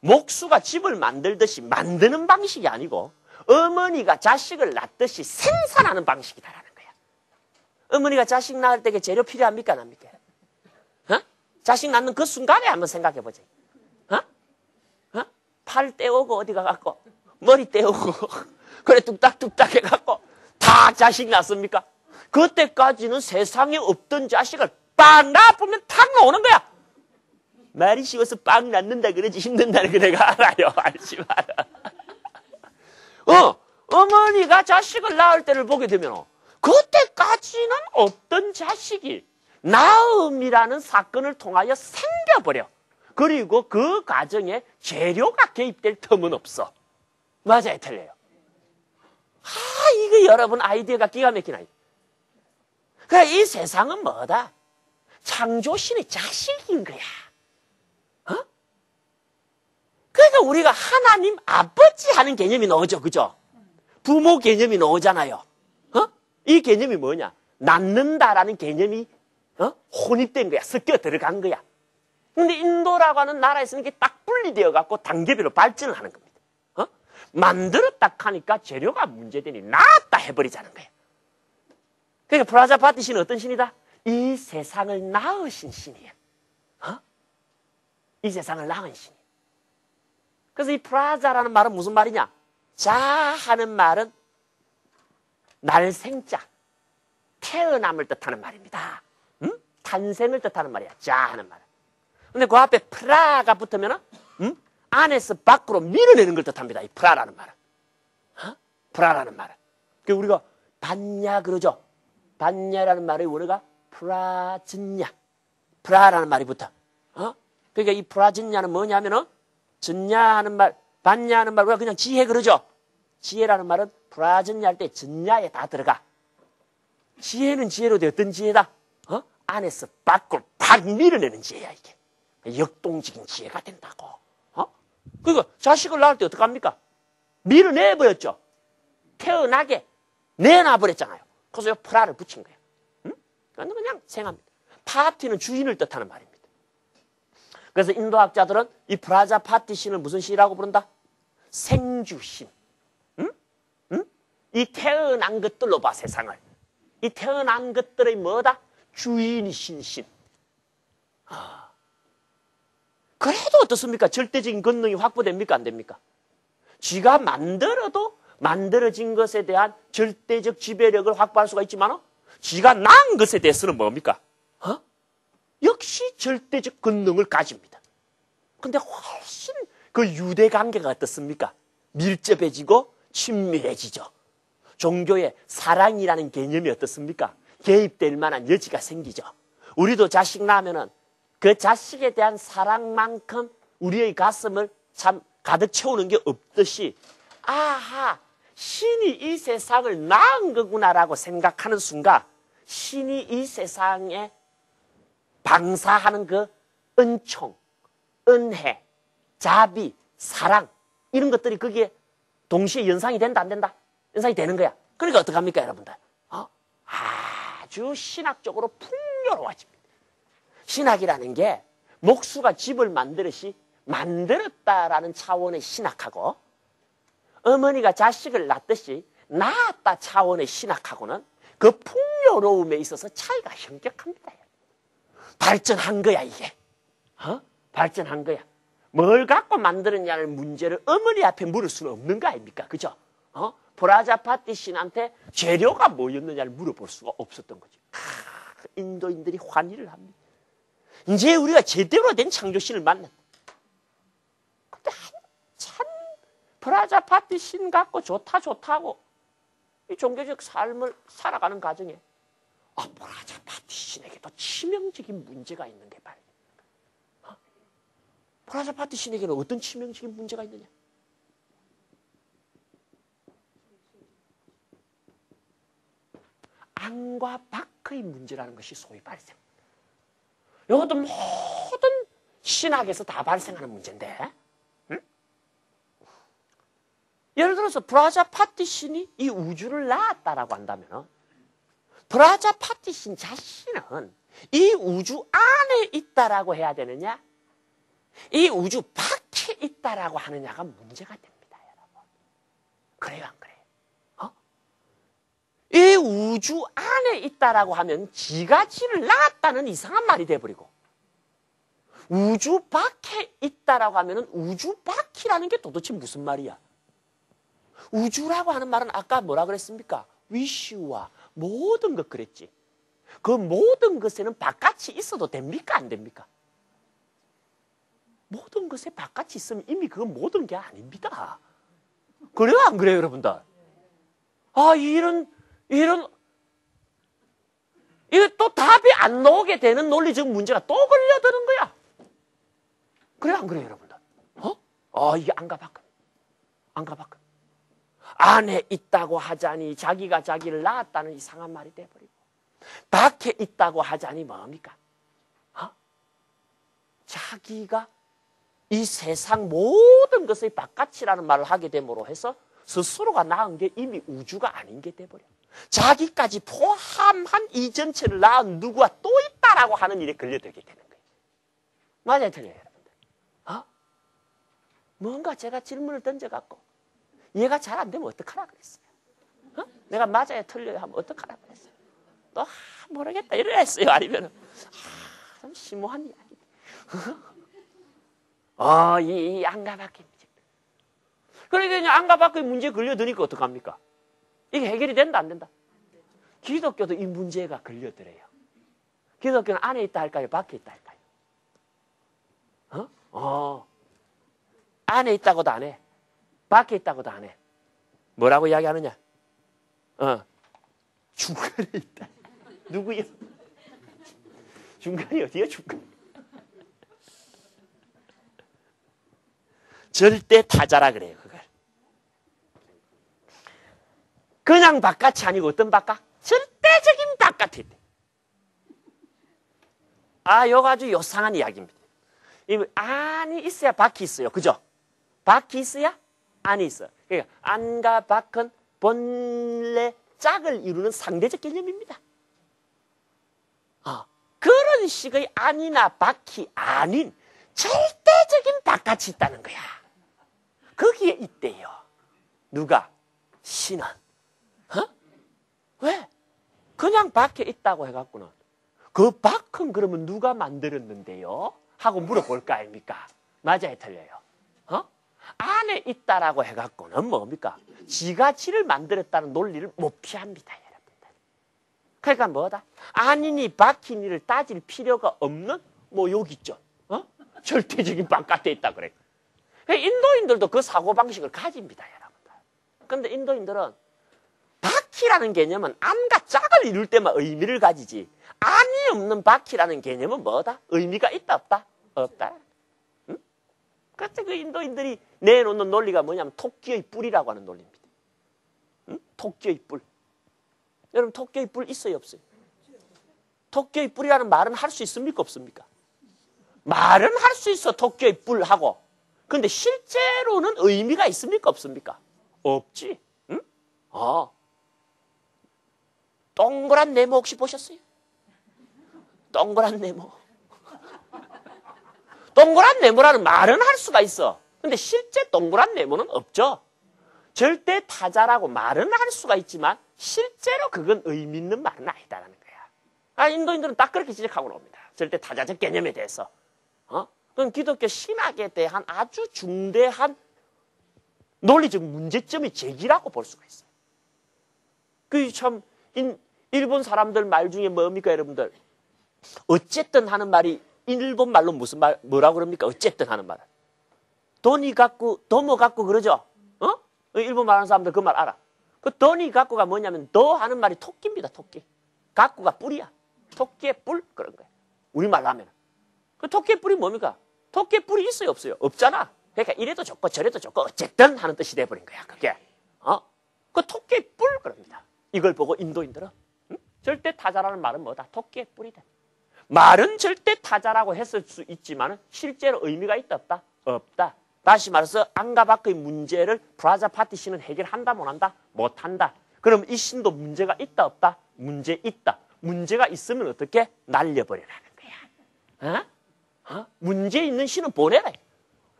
목수가 집을 만들듯이 만드는 방식이 아니고 어머니가 자식을 낳듯이 생산하는 방식이다라는 거야. 어머니가 자식 낳을 때 재료 필요합니까? 안 합니까? 자식 낳는 그 순간에 한번 생각해 보지. 팔 떼우고 어디 가갖고 머리 떼우고 그래 뚝딱뚝딱 해갖고 다 자식 낳습니까? 그때까지는 세상에 없던 자식을 빵 낳으면 탁 나오는 거야. 말이 쉬워서 빵 낳는다 그러지 힘든다는 거 내가 알아요. 알지 마라. 어머니가 자식을 낳을 때를 보게 되면 그때까지는 없던 자식이 낳음이라는 사건을 통하여 생겨버려. 그리고 그 과정에 재료가 개입될 틈은 없어. 맞아요, 틀려요? 이거 여러분 아이디어가 기가 막힌 아이디어. 그래, 이 세상은 뭐다? 창조신의 자식인 거야. 그러니까 우리가 하나님 아버지 하는 개념이 나오죠, 그죠? 부모 개념이 나오잖아요. 이 개념이 뭐냐? 낳는다라는 개념이 혼입된 거야, 섞여 들어간 거야. 근데 인도라고 하는 나라에서는 이게 딱 분리되어 갖고 단계별로 발전을 하는 겁니다. 만들었다 하니까 재료가 문제되니 나았다 해버리자는 거예요. 그러니까 프라자파티 신은 어떤 신이다? 이 세상을 낳으신 신이야. 이 세상을 낳은 신이야. 그래서 이 프라자라는 말은 무슨 말이냐? 자 하는 말은 날생자, 태어남을 뜻하는 말입니다. 탄생을 뜻하는 말이야. 자 하는 말은. 근데 그 앞에 프라가 붙으면 안에서 밖으로 밀어내는 걸 뜻합니다. 이 프라라는 말은. 프라라는 말은. 그 우리가 반야 그러죠. 반야라는 말의 원어가 프라즌야. 프라라는 말이 붙어. 그러니까 이 프라즌야는 뭐냐면은 전야하는 말, 반야하는 말 우리가 그냥 지혜 그러죠. 지혜라는 말은 프라즌야 할 때 전야에 다 들어가. 지혜는 지혜로 돼. 어떤 지혜다? 안에서 밖으로 팍 밀어내는 지혜야 이게. 역동적인 지혜가 된다고. 그러니까 자식을 낳을 때 어떡합니까? 밀어내버렸죠. 태어나게 내놔버렸잖아요. 그래서 프라를 붙인 거예요. 그냥 생합니다. 파티는 주인을 뜻하는 말입니다. 그래서 인도학자들은 이 프라자 파티 신을 무슨 신이라고 부른다? 생주신. 이 태어난 것들로 봐 세상을. 이 태어난 것들의 뭐다? 주인이신 신. 그래도 어떻습니까? 절대적인 권능이 확보됩니까? 안 됩니까? 쥐가 만들어도 만들어진 것에 대한 절대적 지배력을 확보할 수가 있지만 쥐가 낳은 것에 대해서는 뭡니까? 역시 절대적 권능을 가집니다. 근데 훨씬 그 유대관계가 어떻습니까? 밀접해지고 친밀해지죠. 종교의 사랑이라는 개념이 어떻습니까? 개입될 만한 여지가 생기죠. 우리도 자식 낳으면은 그 자식에 대한 사랑만큼 우리의 가슴을 참 가득 채우는 게 없듯이 아하 신이 이 세상을 낳은 거구나라고 생각하는 순간 신이 이 세상에 방사하는 그 은총, 은혜, 자비, 사랑 이런 것들이 거기에 동시에 연상이 된다, 안 된다? 연상이 되는 거야. 그러니까 어떡합니까, 여러분들? 아주 신학적으로 풍요로워집니다. 신학이라는 게 목수가 집을 만들듯이 만들었다라는 차원의 신학하고 어머니가 자식을 낳듯이 낳았다 차원의 신학하고는 그 풍요로움에 있어서 차이가 현격합니다. 발전한 거야, 이게. 발전한 거야. 뭘 갖고 만들었냐는 문제를 어머니 앞에 물을 수는 없는 거 아닙니까? 그죠? 브라자파티 신한테 재료가 뭐였느냐를 물어볼 수가 없었던 거죠. 인도인들이 환희를 합니다. 이제 우리가 제대로 된 창조신을 만났다. 근데 한참 브라자파티 신 갖고 좋다고 이 종교적 삶을 살아가는 과정에 브라자파티 신에게도 치명적인 문제가 있는 게 말이에요. 브라자파티 신에게는 어떤 치명적인 문제가 있느냐? 안과 밖의 문제라는 것이 소위 발생. 이것도 모든 신학에서 다 발생하는 문제인데, 예를 들어서 브라자파티 신이 이 우주를 낳았다라고 한다면 브라자파티 신 자신은 이 우주 안에 있다라고 해야 되느냐, 이 우주 밖에 있다라고 하느냐가 문제가 됩니다, 여러분. 그래요, 안 그래요? 이 우주 안에 있다라고 하면 지가 지를 낳았다는 이상한 말이 돼버리고, 우주 밖에 있다라고 하면은 우주 밖이라는 게 도대체 무슨 말이야? 우주라고 하는 말은 아까 뭐라 그랬습니까? 위시와 모든 것 그랬지. 그 모든 것에는 바깥이 있어도 됩니까? 안 됩니까? 모든 것에 바깥이 있으면 이미 그건 모든 게 아닙니다. 그래요, 안 그래요, 여러분들? 이거 또 답이 안 나오게 되는 논리적 문제가 또 걸려드는 거야. 그래요, 안 그래요, 여러분들? 이게 안과 밖은. 안에 있다고 하자니 자기가 자기를 낳았다는 이상한 말이 돼버리고, 밖에 있다고 하자니 뭡니까? 자기가 이 세상 모든 것의 바깥이라는 말을 하게 됨으로 해서 스스로가 낳은 게 이미 우주가 아닌 게 돼버려. 자기까지 포함한 이 전체를 낳은 누구와 또 있다라고 하는 일에 걸려들게 되는 거예요. 맞아요, 틀려요, 여러분들? 뭔가 제가 질문을 던져갖고 이해가 잘 안 되면 어떡하라 그랬어요? 내가 맞아요, 틀려요 하면 어떡하라 그랬어요? 또 모르겠다 이랬어요? 아니면 좀 심오한 이야기. 이 안과 밖의 문제. 그러니까 안과 밖의 문제에 걸려드니까 어떡합니까? 이게 해결이 된다, 안 된다? 기독교도 이 문제가 걸려들어요. 기독교는 안에 있다 할까요? 밖에 있다 할까요? 안에 있다고도 안 해. 밖에 있다고도 안 해. 뭐라고 이야기하느냐? 중간에 있다. 누구요? 중간이 어디야, 중간? 절대 타자라 그래요, 그걸. 그냥 바깥이 아니고 어떤 바깥? 절대적인 바깥이 있대. 이거 아주 요상한 이야기입니다. 안이 있어야 밖이 있어요. 그죠? 밖이 있어야 안이 있어요. 그러니까 안과 밖은 본래 짝을 이루는 상대적 개념입니다. 그런 식의 안이나 밖이 아닌 절대적인 바깥이 있다는 거야. 거기에 있대요. 누가? 신은. 왜? 그냥 밖에 있다고 해갖고는 그 밖은 그러면 누가 만들었는데요? 하고 물어볼 거 아닙니까? 맞아요, 틀려요? 안에 있다라고 해갖고는 뭡니까? 지가 지를 만들었다는 논리를 못 피합니다, 여러분들. 그러니까 뭐다? 안이니 밖이니를 따질 필요가 없는 여기 있죠. 절대적인 바깥에 있다 그래. 인도인들도 그 사고방식을 가집니다, 여러분들. 그런데 인도인들은 바퀴라는 개념은 안과 짝을 이룰 때만 의미를 가지지, 안이 없는 바퀴라는 개념은 뭐다? 의미가 있다, 없다? 없다. 그래서 그 인도인들이 내놓는 논리가 뭐냐면 토끼의 뿔이라고 하는 논리입니다. 토끼의 뿔. 여러분, 토끼의 뿔 있어요, 없어요? 토끼의 뿔이라는 말은 할 수 있습니까, 없습니까? 말은 할 수 있어, 토끼의 뿔하고. 근데 실제로는 의미가 있습니까, 없습니까? 없지. 응? 동그란 네모 혹시 보셨어요? 동그란 네모. 동그란 네모라는 말은 할 수가 있어. 근데 실제 동그란 네모는 없죠. 절대 타자라고 말은 할 수가 있지만 실제로 그건 의미 있는 말은 아니다라는 거야. 인도인들은 딱 그렇게 지적하고 나옵니다. 절대 타자적 개념에 대해서. 그건 기독교 신학에 대한 아주 중대한 논리적 문제점의 제기라고 볼 수가 있어요. 그 참 일본 사람들 말 중에 뭡니까 여러분들? 어쨌든 하는 말이 일본 말로 무슨 말 뭐라고 그럽니까? 어쨌든 하는 말. 돈이 갖고 도모 갖고 그러죠. 일본 말하는 사람들 그 말 알아. 그 돈이 갖고가 뭐냐면 더 하는 말이 토끼입니다. 토끼. 갖고가 뿔이야. 토끼의 뿔 그런 거야. 우리말로 하면. 그 토끼의 뿔이 뭡니까? 토끼의 뿔이 있어요 없어요? 없잖아. 그러니까 이래도 좋고 저래도 좋고 어쨌든 하는 뜻이 돼버린 거야. 그게. 그 토끼의 뿔 그럽니다. 이걸 보고 인도인들은 절대 타자라는 말은 뭐다? 토끼의 뿔이다. 말은 절대 타자라고 했을 수 있지만 실제로 의미가 있다 없다? 없다. 다시 말해서 안과 밖의 문제를 브라자파티 신은 해결한다 못한다? 못한다. 그럼 이 신도 문제가 있다 없다? 문제 있다. 문제가 있으면 어떻게? 날려버리라는 거야. 문제 있는 신은 보내라.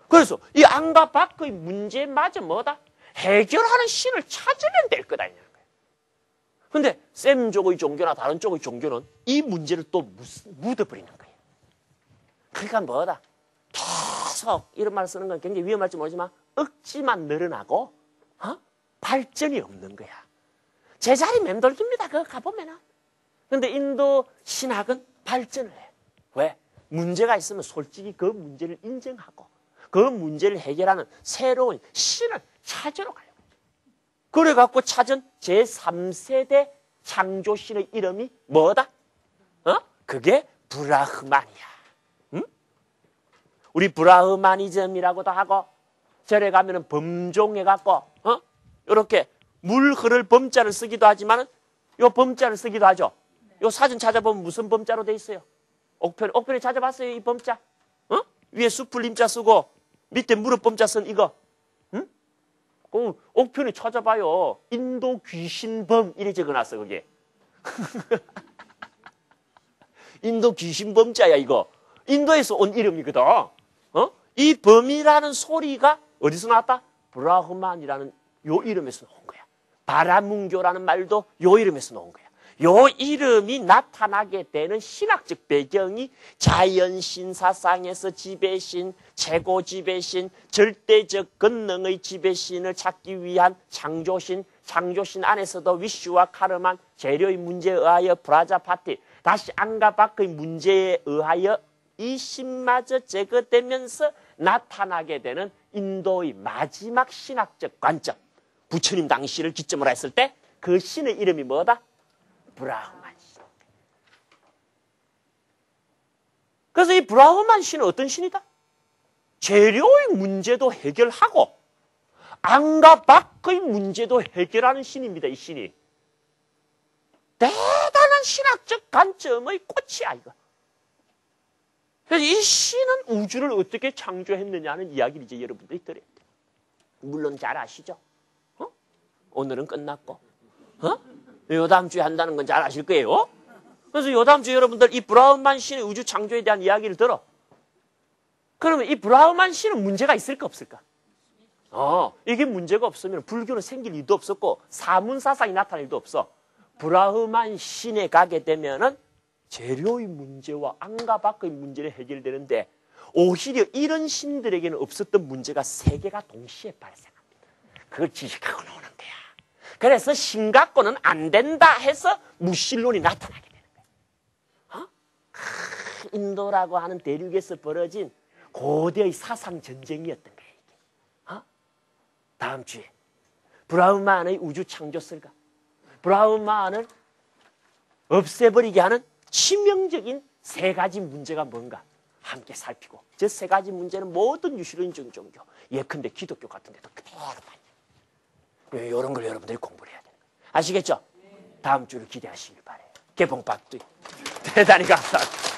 그래서 이 안과 밖의 문제마저 뭐다? 해결하는 신을 찾으면 될 거다. 근데 쌤 쪽의 종교나 다른 쪽의 종교는 이 문제를 또 묻어버리는 거예요. 그러니까 뭐다? 계속 이런 말 쓰는 건 굉장히 위험할지 모르지만 억지만 늘어나고 발전이 없는 거야. 제자리 맴돌기입니다. 그거 가보면은. 근데 인도 신학은 발전을 해. 왜? 문제가 있으면 솔직히 그 문제를 인정하고 그 문제를 해결하는 새로운 신을 찾으러 가요. 그래갖고 찾은 제3세대 창조신의 이름이 뭐다? 그게 브라흐만이야. 우리 브라흐마니즘이라고도 하고 절에 가면은 범종해갖고 이렇게 물 흐를 범자를 쓰기도 하지만은 요 범자를 쓰기도 하죠. 요 사진 찾아보면 무슨 범자로 돼 있어요? 옥편에 찾아봤어요 이 범자? 위에 숲을 임자 쓰고 밑에 무릎 범자 쓴 이거. 옥편에 찾아봐요. 인도 귀신범 이래 적어놨어 그게. 인도 귀신범자야 이거. 인도에서 온 이름이거든. 이 범이라는 소리가 어디서 나왔다? 브라흐만이라는 요 이름에서 나온 거야. 바라문교라는 말도 요 이름에서 나온 거야. 요 이름이 나타나게 되는 신학적 배경이 자연신 사상에서 지배신, 최고 지배신, 절대적 권능의 지배신을 찾기 위한 창조신, 창조신 안에서도 위슈와 카르만, 재료의 문제에 의하여 브라자파티, 다시 안과 밖의 문제에 의하여 이 신마저 제거되면서 나타나게 되는 인도의 마지막 신학적 관점. 부처님 당시를 기점으로 했을 때 그 신의 이름이 뭐다? 브라흐만 신. 그래서 이 브라흐만 신은 어떤 신이다? 재료의 문제도 해결하고 안과 밖의 문제도 해결하는 신입니다. 이 신이. 대단한 신학적 관점의 꽃이야 이거. 그래서 이 신은 우주를 어떻게 창조했느냐는 이야기를 이제 여러분들이 들어야 돼요. 물론 잘 아시죠? 오늘은 끝났고 요 다음 주에 한다는 건 잘 아실 거예요. 그래서 요 다음 주에 여러분들 이 브라흐만 신의 우주 창조에 대한 이야기를 들어. 그러면 이 브라흐만 신은 문제가 있을까 없을까? 이게 문제가 없으면 불교는 생길 일도 없었고 사문사상이 나타날 일도 없어. 브라흐만 신에 가게 되면은 재료의 문제와 안과 밖의 문제를 해결되는데 오히려 이런 신들에게는 없었던 문제가 세 개가 동시에 발생합니다. 그걸 지식하고 나오는 거야. 그래서 신 갖고는 안 된다 해서 무신론이 나타나게 되는 거야. 인도라고 하는 대륙에서 벌어진 고대의 사상 전쟁이었던 거야. 이게. 다음 주에 브라흐만의 우주 창조설과 브라흐만을 없애버리게 하는 치명적인 세 가지 문제가 뭔가 함께 살피고 저 세 가지 문제는 모든 유실론적 종교 예컨대 기독교 같은 데도 그대로 반영. 이런 걸 여러분들이 공부를 해야 되는 거예요. 아시겠죠? 다음 주를 기대하시길 바래요. 개봉박도 대단히 감사합니다.